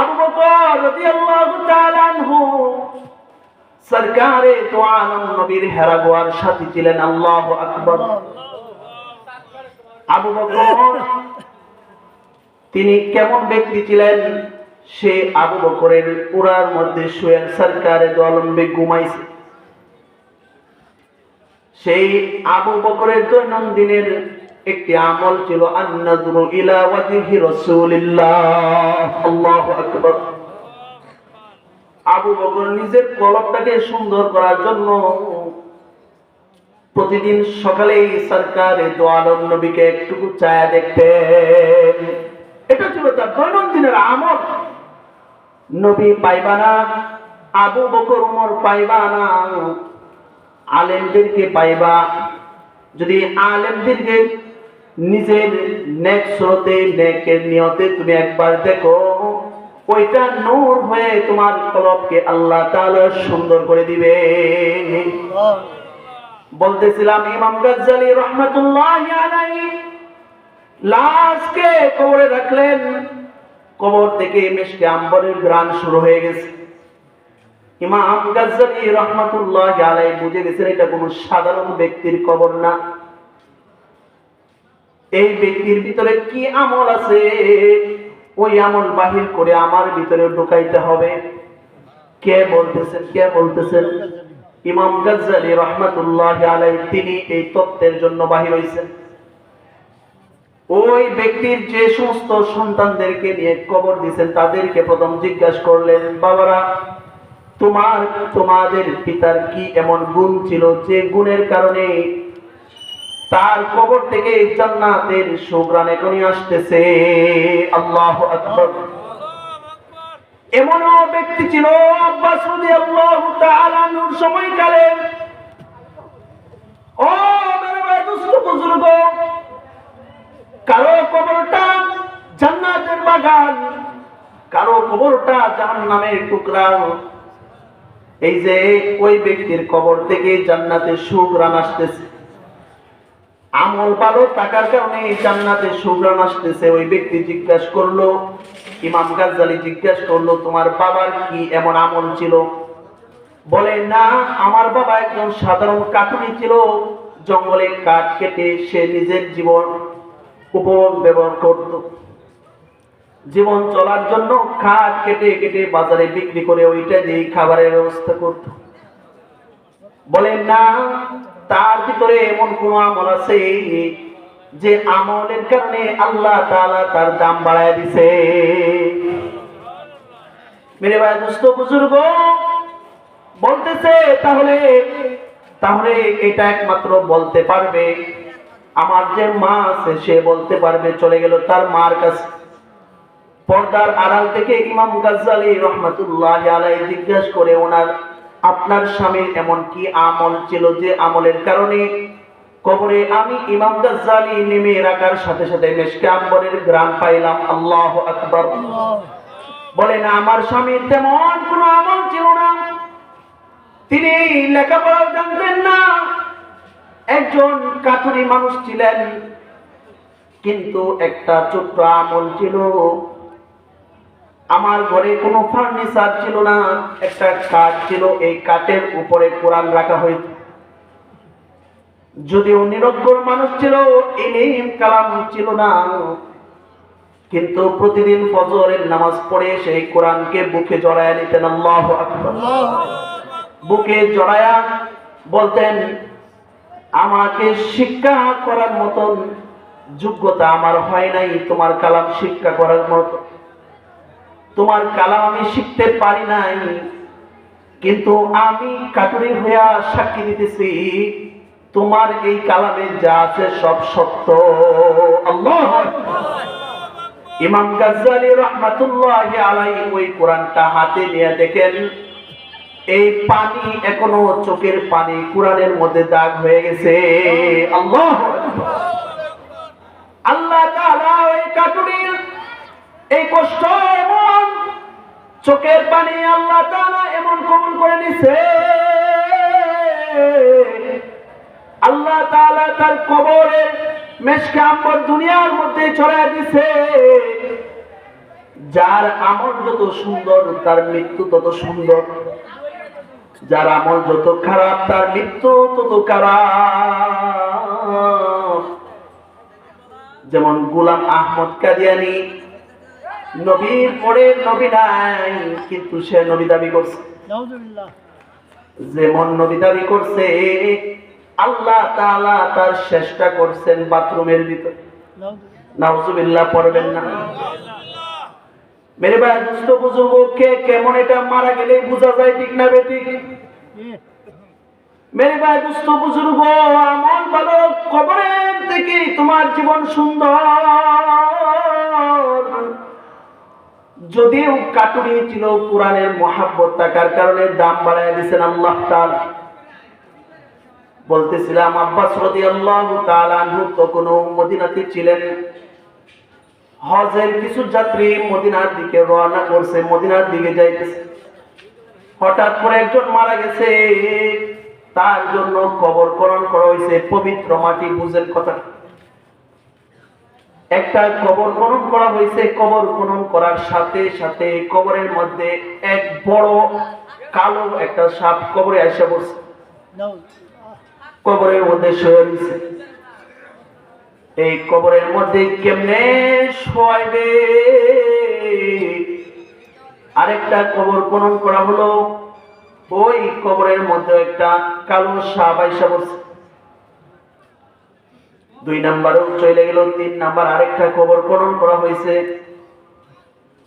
আবু বকর রাদিয়াল্লাহু তাআলা আনহু সরকারে তো আলম নবীর হেরা গোয়ার সাথী ছিলেন। আল্লাহু আকবার। আবু বকর তিনি কেমন ব্যক্তি ছিলেন? সে আবু বকরের পুরার মধ্যে শুয়ে সরকারে দো আলম ঘুমাইছে। সেই আবু বকরের দৈনন্দিনের একটি আমল ছিল আন-নাযরু ইলা ওয়াজহি রাসূলিল্লাহ। আল্লাহু আকবার। আবু বকর নিজের কলবটাকে সুন্দর করার জন্য প্রতিদিন সকালে সরকারে দো আলম নবীকে একটু চায়া দেখতেন। এটা ছিল তার দৈনন্দিনের আমল। নবী পাইবা না, আবু বকর উমর পাইবা না, আলেমদেরকে পাইবা। যদি আলেমদেরকে নিজের নেক স্রোতে নেকের নিয়তে তুমি একবার দেখো, ওইটা নূর হয়ে তোমার কলবকে আল্লাহ তাআলা সুন্দর করে দিবে। বলতেছিলাম ইমাম গাজ্জালী রাহমাতুল্লাহি আলাইহি লাশকে কবরে রাখলেন, কবর থেকে মিশকে আম্বরের ঘ্রাণ শুরু হয়ে গেছে। ইমাম গাজ্জালী রাহমাতুল্লাহি আলাইহি বুঝে গেছেন এটা কোনো সাধারণ ব্যক্তির কবর না। এই ব্যক্তির ভিতরে কি আমল আছে, ওই আমল বাহির করে আমার ভিতরে ঢুকাইতে হবে। কে বলতেছেন? কে বলতেছেন? ইমাম গাজ্জালী রাহমাতুল্লাহি আলাইহি তিনি এই তত্ত্বের জন্য বাহির হইছেন। ওই ব্যক্তির যে সমস্ত সন্তানদেরকে নিয়ে কবর দিয়েছেন তাদেরকে প্রথম জিজ্ঞাসা করলেন, বাবারা তোমাদের পিতার কি এমন গুণ ছিল যে গুণের কারণে তার কবর থেকে জান্নাতের সুঘ্রাণ এখনই আসতেছে? আল্লাহু আকবার। এমন ব্যক্তি ছিল আব্বাস রাদিয়াল্লাহু তাআলা আনহুর সময়কালে। ও মেরে ভাই দোস্ত বুজুর্গ, কারো কবরটা জান্নাতের বাগান, কারো কবরটা জাহান্নামের টুকরা। এই যে ওই ব্যক্তির কবর থেকে জান্নাতের সুঘ্রাণ আসতেছে, আমল ভালো টাকার কারণে জান্নাতের সুঘ্রাণ আসতেছে। ওই ব্যক্তি জিজ্ঞাসা করলো, ইমাম গাজ্জালী জিজ্ঞাসা করলো, তোমার বাবার কি এমন আমল ছিল? বলে, না, আমার বাবা একজন সাধারণ কাঠুরি ছিল। জঙ্গলে কাঠ কেটে সে নিজের জীবন উপভোগ ব্যবহার করত। জীবন চলার জন্য কাঠ কেটে কেটে বাজারে বিক্রি করে ওইটা দিয়ে খাবারের ব্যবস্থা করত। বলেন না, তার ভিতরে এমন কোন আমল আছে যে আমলের কারণে আল্লাহ তাআলা তার দাম বাড়ায় দিছে? মেরে ভাই দোস্ত বুজুর্গ বলতেছে, তাহলে এটা একমাত্র বলতে পারবে আমার যে মা আছে, সে বলতে পারবে। চলে গেল তার মার কাছে। পর্দার আড়াল থেকে ইমাম গাজ্জালী রাহমাতুল্লাহি আলাইহি জিজ্ঞাসা করে, আপনার স্বামীর এমন কি আমল ছিল যে আমলের কারণে কবরে আমি ইমাম গাজ্জালী নেমে রাখার সাথে সাথে মিশকে আম্বরের ঘ্রাণ পাইলাম? আল্লাহু আকবার। বলে, না, আমার স্বামীর তেমন কোনো আমল ছিল না, তিনি লেখাপড়াও জানতেন না, একজন কাঠুরি মানুষ ছিলেন। কিন্তু একটা ছোট্ট আমল ছিল, আমার ঘরে কোনো ফার্নিচার ছিল না, একটা কাঠ ছিল, এই কাঠের উপরে কোরআন রাখা হয়েছে। যদিও নিরক্ষর মানুষ ছিল, ইলম কালাম ছিল না, কিন্তু প্রতিদিন ফজরের নামাজ পড়ে সেই কোরআনকে বুকে জড়ায়া নিতেন। আল্লাহু আকবার। বুকে জড়ায়া বলতেন, আমাকে শিক্ষা করার মতন যোগ্যতা আমার হয় নাই তোমার কালাম শিক্ষা করার মতো, তোমার কালাম আমি শিখতে পারি নাই, কিন্তু আমি কাটুরি হইয়া সাক্ষী দিতেছি তোমার এই কালামে যা আছে সব সত্য। আল্লাহু আকবার। ইমাম গাজ্জালী রাহমাতুল্লাহি আলাইহি ওই কোরআনটা হাতে নিয়ে দেখেন এই পানি এখনো চোখের পানি কোরআনের মধ্যে দাগ হয়ে গেছে। আল্লাহু আকবার। আল্লাহ তাআলা ওই কাটুরির এই কষ্ট এমন চোখের পানি আল্লাহ তাআলা এমন কবুল করে নিছে, আল্লাহ তাআলা তার কবরের মেশকে আম্বর দুনিয়ার মধ্যে ছড়ায় দিছে। যার আমল যত সুন্দর তার মৃত্যু তত সুন্দর, যার আমল যত খারাপ তার মৃত্যু তত খারাপ। যেমন গোলাম আহমদ কাদিয়ানী, নবীর পরে নবী নাই, কিন্তু সে নবী দাবি করছে। যেমন নবী দাবি করছে, আল্লাহ তাআলা তার চেষ্টা করছেন বাথরুমের ভিতর। নাউজুবিল্লাহ পড়বেন না। মেরে ভাই দুস্থ বুজুর্গ কে কেমন এটা মারা গেলে বোঝা যায়, ঠিক না বেঠিক? মেরে ভাই দুস্থ বুজুর্গ, আমল ভালো, কবরের থেকে তোমার জীবন সুন্দর। যদিও কাটুরি ছিল, কোরআনের মহাব্বত থাকার কারণে দাম বাড়ায় দিয়েছেন আল্লাহ তাআলা। বলতেছিলাম আব্বাস রাদিয়াল্লাহু তাআলা আনহু তখন মদিনাতে ছিলেন। হজের কিছু যাত্রী মদিনার দিকে রওনা করছে, মদিনার দিকে যাইতেছে। হঠাৎ করে একজন মারা গেছে, তার জন্য কবর খনন করা হয়েছে। পবিত্র মাটি, বুঝেন কথা, একটা কবর খনন করা হয়েছে। কবর খনন করার সাথে সাথে কবরের মধ্যে এক বড় কালো একটা সাপ কবরে এসে বসে, কবরের মধ্যে শুয়ে রয়েছে। এই কবরের মধ্যে কেমনে শোয়াইবে? আরেকটা কবর খনন করা হলো, ওই কবরের মধ্যে একটা কালো সাপ আইসা বসে। 2 নাম্বারও চলে গেল। 3 নাম্বার আরেকটা কবর খনন করা হয়েছে,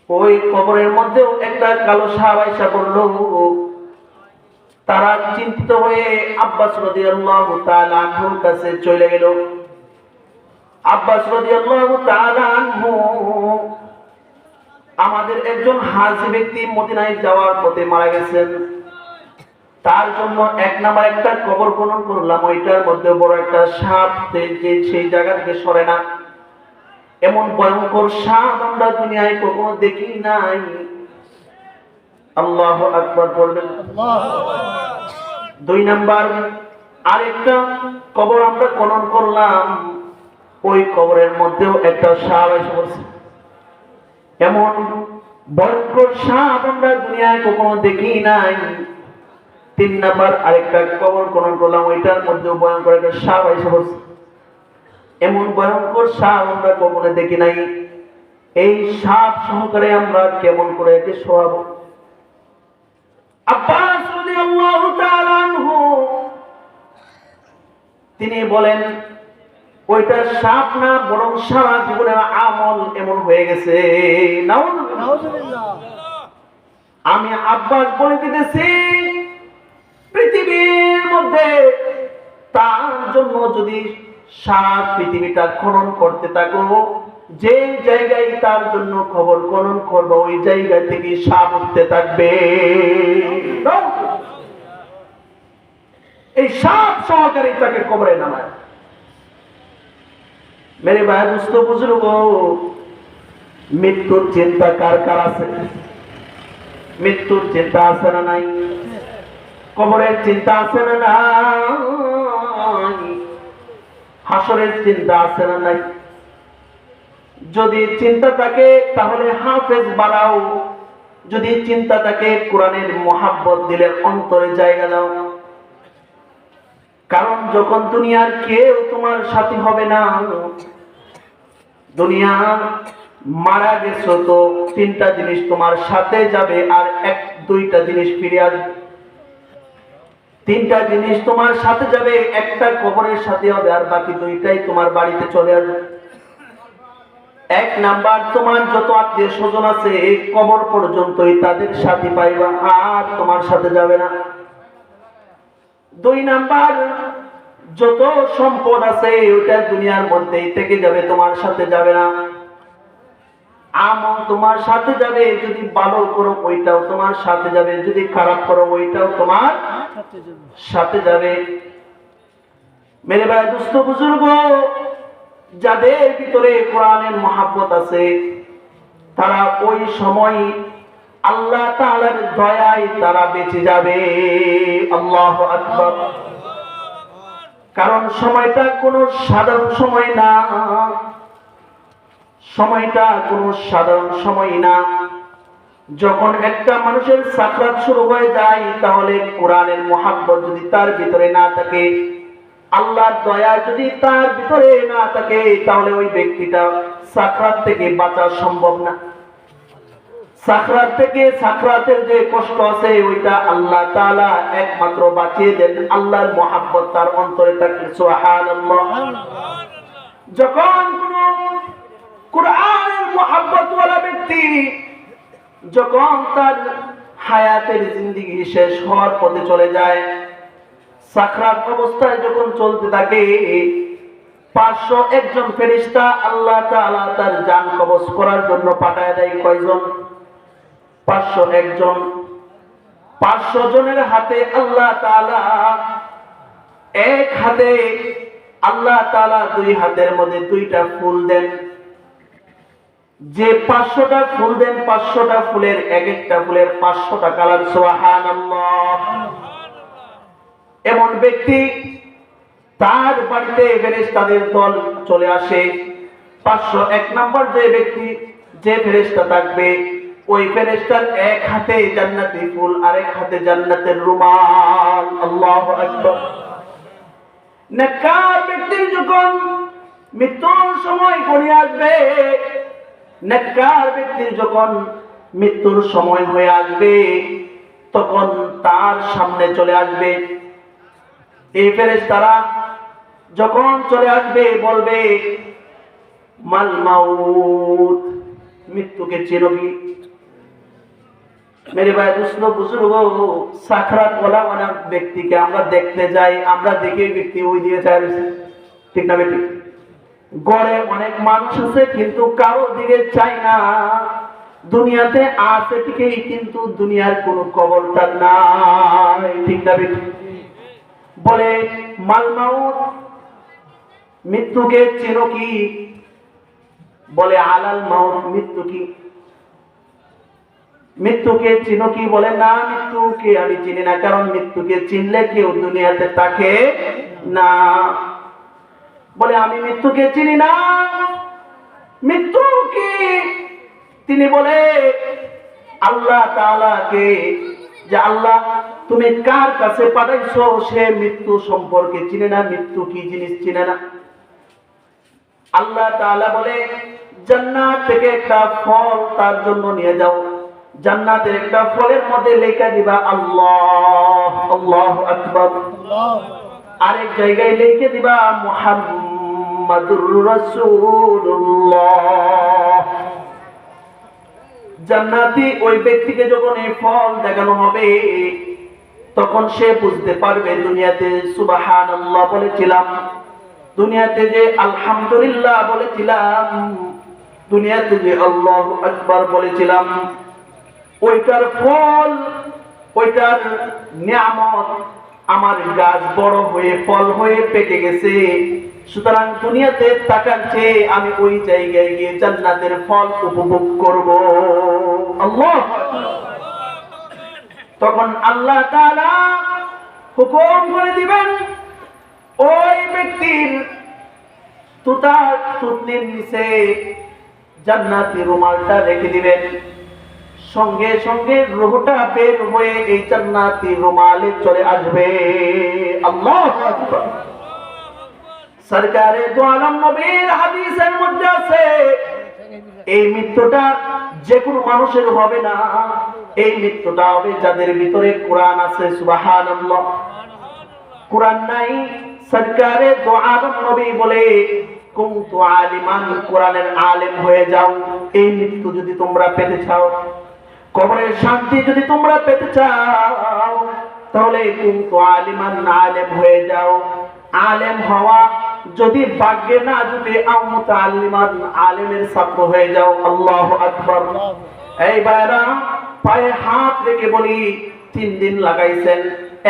ওই কবরের মধ্যেও একটা কালো সাপ আইসা পড়লো। তারা চিন্তিত হয়ে আব্বাস রাদিয়াল্লাহু তাআলা আনহুর কাছে চলে গেল। আব্বাস রাদিয়াল্লাহু তাআলা আনহু আমাদের একজন হাজী ব্যক্তি, মদিনায় যাওয়ার পথে মারা গেছেন, তার জন্য 1 নাম্বার একটা কবর খনন করলাম। ওইটার মধ্যে বড় একটা সাপ, যে সেই জায়গা থেকে সরে না। এমন ভয়ঙ্কর সাপ আমরা দুনিয়ায় কখনো দেখি নাই। আল্লাহু আকবার বলবেন। 2 নাম্বার আরেকটা কবর আমরা খনন করলাম, ওই কবরের মধ্যেও একটা সাপ এসে বসে। এমন ভয়ঙ্কর সাপ আমরা দুনিয়ায় কখনো দেখি নাই। 3 নাম্বার আরেকটা কবর খনন করলাম, ওইটার মধ্যেও ভয়ঙ্কর একটা সাপ এসে বসে। এমন ভয়ঙ্কর সাপ আমরা কখনো দেখি নাই। এই সাপ সহকারে আমরা কেমন করে একে শোয়াবো? আব্বাস রাদিয়াল্লাহু তাআলা আনহু তিনি বলেন, ওইটা সাপ না, বরং সারা জীবনের আমল এমন হয়ে গেছে। নাউজুবিল্লাহ। আমি আব্বাস বলে দিতেছি, পৃথিবীর মধ্যে তার জন্য যদি সারা পৃথিবীটা খনন করতে থাকো, যে জায়গায় তার জন্য কবর খনন করবো ওই জায়গা থেকে সাপ উঠতে থাকবে। এই সাপ সহকারে তাকে কবরে নামায়। মেরে ভাই দুস্থ বুজুর্গ, মৃত্যুর চিন্তা কার কার আছে? মৃত্যুর চিন্তা আছে না নাই? কবরের চিন্তা আছে না নাই? হাসরের চিন্তা আছে না নাই? যদি চিন্তা থাকে তাহলে হাফেজ বানাও, যদি চিন্তা থাকে কোরআনের মহাব্বত দিলের অন্তরে জায়গা দাও। কারণ যখন দুনিয়ার কেউ তোমার সাথী হবে না, দুনিয়া মারা গেছো তো 3টা জিনিস তোমার সাথে যাবে, আর 2টা জিনিস ফিরে আসবে। 3টা জিনিস তোমার সাথে যাবে, একটা কবরের সাথে হবে, আর বাকি 2টাই তোমার বাড়িতে চলে আসবে। এক নাম্বার, তোমার যত আত্মীয় স্বজন আছে এই কবর পর্যন্তই তাদের সাথে পাইবা, আর তোমার সাথে যাবে না। দুই নাম্বার, যত সম্পদ আছে ওটা দুনিয়ার মধ্যেই থেকে যাবে, তোমার সাথে যাবে না। আমল তোমার সাথে যাবে, যদি ভালো করো ওইটাও তোমার সাথে যাবে, যদি খারাপ করো ওইটাও তোমার সাথে যাবে। মেরে ভাই দুস্থ বুজুর্গ, যাদের ভিতরে কোরআনের মহব্বত আছে তারা ওই সময় আল্লাহ তাআলার দয়ায় তারা বেঁচে যাবে। আল্লাহু আকবার। কারণ সময়টা কোনো সাধারণ সময় না, সময়টা কোনো সাধারণ সময় না। যখন একটা মানুষের সাকরাত শুরু হয়ে যায়, তাহলে কোরআনের মহব্বত যদি তার ভিতরে না থাকে, আল্লাহর দয়া যদি তার ভিতরে না থাকে, তাহলে ওই ব্যক্তিটা সাকরাত থেকে বাঁচা সম্ভব না। সাকরাত থেকে, সাকরাতের যে কষ্ট আছে ওইটা আল্লাহ তাআলা একমাত্র বাঁচিয়ে দেন আল্লাহর মহব্বত তার অন্তরে থাকলে। সুবহানাল্লাহ। যখন কোন কোরআনের মহব্বত ওয়ালা ব্যক্তি যখন তার হায়াতের জিন্দেগি শেষ হওয়ার পথে চলে যায়, সাকরাত অবস্থায় যখন চলতে থাকে, 501 জন ফেরেশতা আল্লাহ তাআলা তার জান কবজ করার জন্য পাঠায় দেয়। কয়জন? 501 জন। 500 জনের হাতে আল্লাহ তাআলা, এক হাতে আল্লাহ তাআলা দুই হাতের মধ্যে দুইটা ফুল দেন। যে 500টা ফুল দেন, 500টা ফুলের এক একটা ফুলের 500টা কালার। সুবহানাল্লাহ। এমন ব্যক্তি তার বাড়িতে ফেরেশতাদের দল চলে আসে। 501 নম্বর যে ব্যক্তি, যে ফেরেশতা থাকবে, ওই ফেরেশতার এক হাতে জান্নাতি ফুল আর এক হাতে জান্নাতের রুমাল। আল্লাহু আকবার। নেককার ব্যক্তি যখন মৃত্যুর সময় ঘনিয়ে আসবে, নেককার ব্যক্তির যখন মৃত্যুর সময় হয়ে আসবে, তখন তার সামনে চলে আসবে এই ফেরেশতারা। যখন চলে আসবে বলবে, মাল মাউত, মৃত্যুকে চেনো কি? মেরে ভাই দুস্থ বুজুর্গ, সাকরাত ওয়ালা অনেক ব্যক্তিকে আমরা দেখতে যাই, আমরা দেখে ব্যক্তি ওই দিয়ে যায়, ঠিক না বেটি? গড়ে অনেক মানুষ আছে কিন্তু কারো দিকে চায় না। দুনিয়াতে আছে ঠিকই, কিন্তু দুনিয়ার কোনো কবর তার নাই, ঠিক না বেটি? বলে, মাল মাউত, মৃত্যুকে চেনো কি? বলে, আলাল মাউত, মৃত্যু কি? মৃত্যুকে চিনো কি? বলে, না, মৃত্যুকে আমি চিনি না, কারণ মৃত্যুকে চিনলে কেউ দুনিয়াতে থাকে না। বলে, আমি মৃত্যুকে চিনি না। মৃত্যু কি? তিনি বলে, আল্লাহ তাআলাকে, যে আল্লাহ তুমি কার কাছে পাঠাইছো সে মৃত্যু সম্পর্কে চিনে না, মৃত্যু কি জিনিস চিনে না। আল্লাহ তাআলা বলে, জান্নাত থেকে একটা ফল তার জন্য নিয়ে যাও। জান্নাতের একটা ফলের মধ্যে লেখা দিবা আল্লাহ। আল্লাহু আকবার। আরেক জায়গায় লিখে দিবা মুহাম্মাদুর রাসূলুল্লাহ। জান্নাতি ওই ব্যক্তিকে যখন এই ফল দেখানো হবে, তখন সে বুঝতে পারবে দুনিয়াতে সুবহানাল্লাহ বলেছিলাম, দুনিয়াতে যে আলহামদুলিল্লাহ বলেছিলাম, দুনিয়াতে যে আল্লাহু আকবার বলেছিলাম, ওইটার ফল, ওইটার নিয়ামত আমার গাছ বড় হয়ে ফল হয়ে পেকে গেছে। সুতরাং দুনিয়াতে টাকার চেয়ে আমি ওই জায়গায় গিয়ে জান্নাতের ফল উপভোগ করব। আল্লাহ। তখন আল্লাহ তাআলা হুকুম করে দিবেন, ওই ব্যক্তির থুতনির নিচে জান্নাতি রুমালটা রেখে দিবেন। সঙ্গে সঙ্গে রূহটা বের হয়ে এই জান্নাতি রুমালে চলে আসবে। আল্লাহু আকবার। সরকারে দো আলম নবীর হাদিসের মধ্যে আছে, এই মৃত্যুটা যে কোনো মানুষের হবে না, এই মৃত্যুটা হবে যাদের ভিতরে কোরআন আছে। সুবহানাল্লাহ। কোরআন নাই, সরকারে দো আলম নবী বলে কুনতু আলিমান, কোরআনের আলেম হয়ে যাও। এই মৃত্যু যদি তোমরা পেতে চাও, কবরের শান্তি যদি তোমরা পেতে চাও, তাহলে কুনতু আলিমান, আলেম হয়ে যাও। আলেম হওয়া যদি ভাগ্যে না জুটে, আও মুতাআল্লিমান, আলেমের ছাত্র হয়ে যাও। আল্লাহু আকবার। এই ভাইরা, পায়ে হাত রেখে বলি, 3 দিন লাগাইছেন,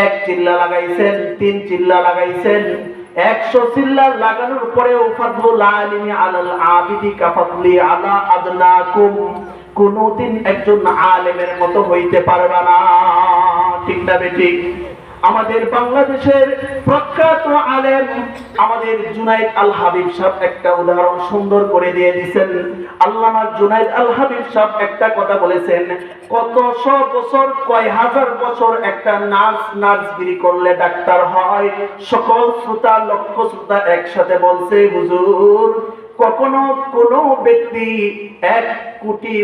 1 চিল্লা লাগাইছেন, 3 চিল্লা লাগাইছেন, 100 চিল্লা লাগানোর পরেও ফাদলুল আলিমি আলাল আবিদি কাফাদলি আলা আদনাকুম, কোনদিন একজন আলেমের মতো হইতে পারবে না। ঠিক না বেঠিক? আমাদের বাংলাদেশের প্রখ্যাত আলেম আমাদের জুনাইদ আল হাবিব সাহেব একটা উদাহরণ সুন্দর করে দিয়ে দিয়েছেন। আল্লামা জুনাইদ আল হাবিব সাহেব একটা কথা বলেছেন, কত শত বছর, কয় হাজার বছর একটা নার্সগিরি করলে ডাক্তার হয়। সকল শ্রোতা, লক্ষ শ্রোতা একসাথে বলছে, হুজুর, কখনো কোনো ব্যক্তি 1 কোটি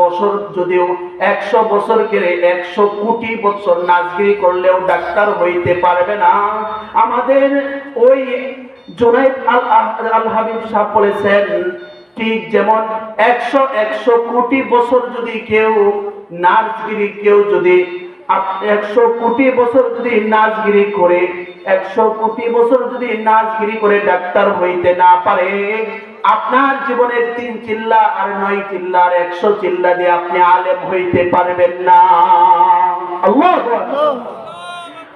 বছর, যদিও 100 বছর গেলে 100 কোটি বছর নাজগিরি করলেও ডাক্তার হইতে পারবে না। আমাদের ওই জুনাইদ আল হাবিব সাহেব বলেছেন, ঠিক যেমন 100 কোটি বছর যদি কেউ নাজগিরি, কেউ যদি 100 কোটি বছর যদি নাজগিরি করে, 100 কোটি বছর যদি নাজগিরি করে ডাক্তার হইতে না পারে, আপনার জীবনের 3 চিল্লা আর 9 চিল্লা আর 100 চিল্লা দিয়ে আপনি আলেম হইতে পারবেন না। আল্লাহু আকবার।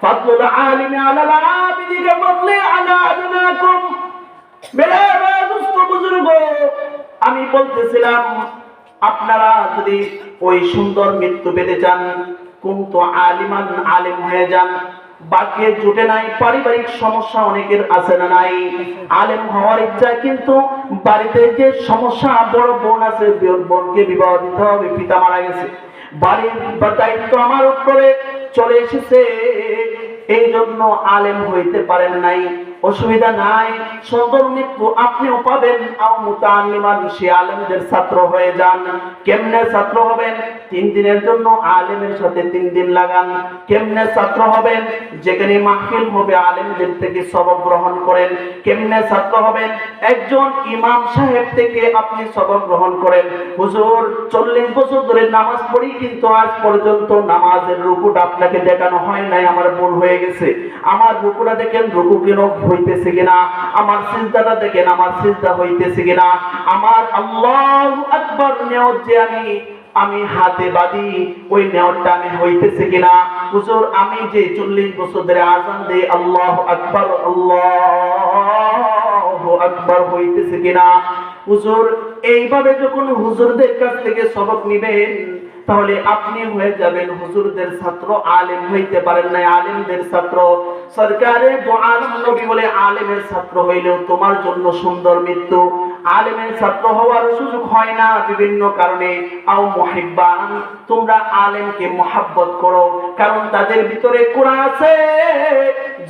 ফাদলুল আলিমি আলাল আবিদি কাফাদলি আলা আদনাকুম। মেরে দোস্ত বুজুর্গ, আমি বলতেছিলাম, আপনারা যদি ওই সুন্দর মৃত্যু পেতে চান, কুনতু আলিমান, আলেম হয়ে যান। বাকি জুটে নাই, পারিবারিক সমস্যা অনেকের আছে না নাই? আলেম হওয়ার ইচ্ছা, কিন্তু বাড়িতে যে সমস্যা, বড় বোন আছে, বোনকে বিবাহ দিতে হবে, পিতা মারা গেছে, বাড়ির দায়িত্ব আমার উপরে চলে এসেছে, এই জন্য আলেম হইতে পারেন নাই। অসুবিধা নাই, সুন্দর মৃত্যু আপনিও পাবেন। আও মুতাআল্লিমান, সে আলেমদের ছাত্র হয়ে যান। কেমনে ছাত্র হবেন? 3 দিনের জন্য আলেমের সাথে 3 দিন লাগান। কেমনে ছাত্র হবেন? যেখানে মাহফিল হবে আলেমদের থেকে সবক গ্রহণ করেন। কেমনে ছাত্র হবেন? একজন ইমাম সাহেব থেকে আপনি সবক গ্রহণ করেন। হুজুর, 40 বছর ধরে নামাজ পড়ি, কিন্তু আজ পর্যন্ত নামাজের রুকুটা আপনাকে দেখানো হয় নাই, আমার ভুল হয়ে গেছে। আমার রুকুটা দেখেন, রুকু কেন হইতেছে কিনা, আমার সিজদাটা দেখেন, আমার সিজদা হইতেছে কিনা, আমার আল্লাহু আকবার নিয়ত যে আমি হাতে বাঁধি, ওই নিয়তটা আমি হইতেছে কিনা। হুজুর, আমি যে 40 বছর ধরে আযান দেই, আল্লাহু আকবার, আল্লাহু আকবার হইতেছে কিনা। হুজুর, এইভাবে যখন হুজুরদের কাছ থেকে সবক নিবেন, তাহলে আপনি হয়ে যাবেন হুজুরদের ছাত্র, আলেম হইতে পারেন না, আলেমদের ছাত্র। সরকারে দো আলম নবী বলে, আলেমের ছাত্র হইলেও তোমার জন্য সুন্দর মৃত্যু। আলেমের ছাত্র হওয়ার সুযোগ হয় না বিভিন্ন কারণে। আও মুহিব্বান, তোমরা আলেমকে মুহাব্বত করো, কারণ তাদের ভিতরে কোরআন আছে।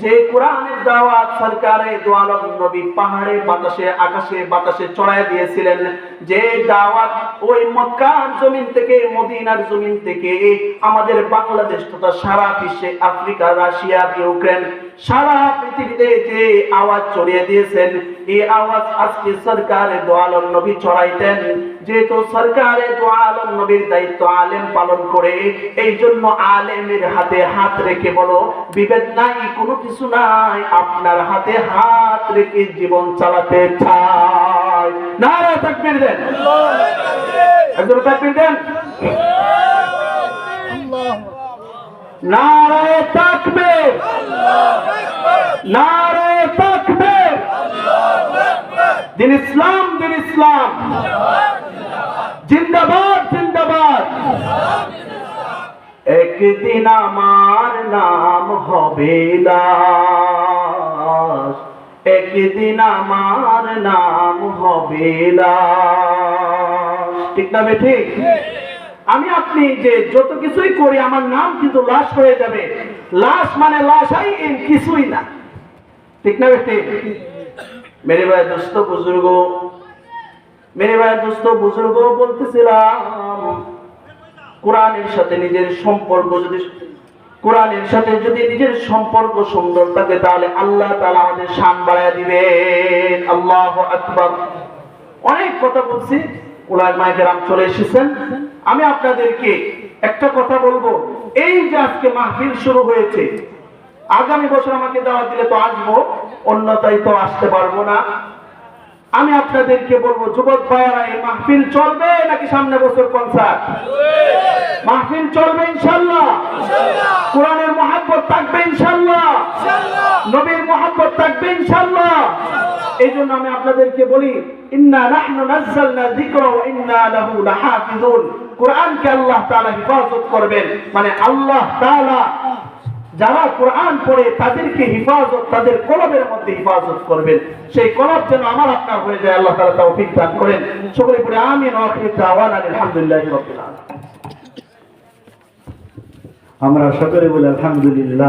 যে কোরআনের দাওয়াত সরকারে দো আলম নবী পাহাড়ে বাতাসে, আকাশে বাতাসে ছড়ায় দিয়েছিলেন, যে দাওয়াত ওই মক্কার জমিন থেকে, মদিনার জমিন থেকে আমাদের বাংলাদেশ তথা সারা বিশ্বে, আফ্রিকা, রাশিয়া, ইউক্রেন, সারা পৃথিবীতে যে আওয়াজ ছড়িয়ে দিয়েছেন, এই আওয়াজ আজকে সরকারে দো আলম নবী ছড়াইতেন। যেহেতু সরকারে দো আলম নবীর দায়িত্ব আলেম পালন করে, এই জন্য আলেমের হাতে হাত রেখে বলো, বিভেদ নাই, কোনো কিছু নাই, আপনার হাতে হাত রেখে জীবন চালাতে চাই। নারে তাকবীর দেন, একজন তাকবীর দেন। নারে তাকবীর, নারে তাকবীর। দিন ইসলাম, দিন ইসলাম, জিন্দাবাদ, জিন্দাবাদ। একদিন আমার নাম হবে লাশ, একদিন আমার নাম হবে লাশ। ঠিক না ঠিক? আমি আপনি যে যত কিছুই করি, আমার নাম কিন্তু লাশ হয়ে যাবে। লাশ মানে লাশাই, কিছুই না। ঠিক না ঠিক? মেরে ভাই দোস্ত বুজুর্গ, মেরে ভাই দোস্ত বুজুর্গ, বলতেছিলাম, কোরআনের সাথে নিজের সম্পর্ক যদি কোরআনের সাথে যদি নিজের সম্পর্ক সুন্দর থাকে তাহলে আল্লাহ তাআলা আমাদের শান বাড়ায় দিবেন। আল্লাহু আকবার। অনেক কথা বলছি, উলামায়ে কেরাম চলে এসেছেন। আমি আপনাদেরকে একটা কথা বলবো, এই যে আজকে মাহফিল শুরু হয়েছে, আগামী বছর আমাকে দাওয়াত দিলে তো আসবো, অন্যথায় তো আসতে পারবো না। আমি আপনাদেরকে বলবো, যুবক ভাইয়েরা, এই মাহফিল চলবে নাকি সামনে বছর কনসার্ট? মাহফিল চলবে ইনশাআল্লাহ। কোরআনের মহব্বত থাকবে ইনশাআল্লাহ, নবীর মহব্বত থাকবে ইনশাআল্লাহ। এই জন্য আমি আপনাদেরকে বলি, ইন্না নাহনু নাযালনা যিকরা ওয়া ইন্না লাহু লাহাফিজুন। কোরআনকে আল্লাহ তাআলা হিফাজত করবেন, মানে আল্লাহ তাআলা যারা কোরআন পড়ে তাদেরকে হিফাজত, তাদের কলবের মধ্যে হিফাজত করবেন। সেই কলব যেন আমার আপনার হয়ে যায়, আল্লাহ তাআলা তৌফিক দান করেন। সকলে পড়ে আমিন ওয়া আখিরু দাওয়ানা আলহামদুলিল্লাহি রাব্বিল আলামিন। আমরা সকলে বলি আলহামদুলিল্লাহ।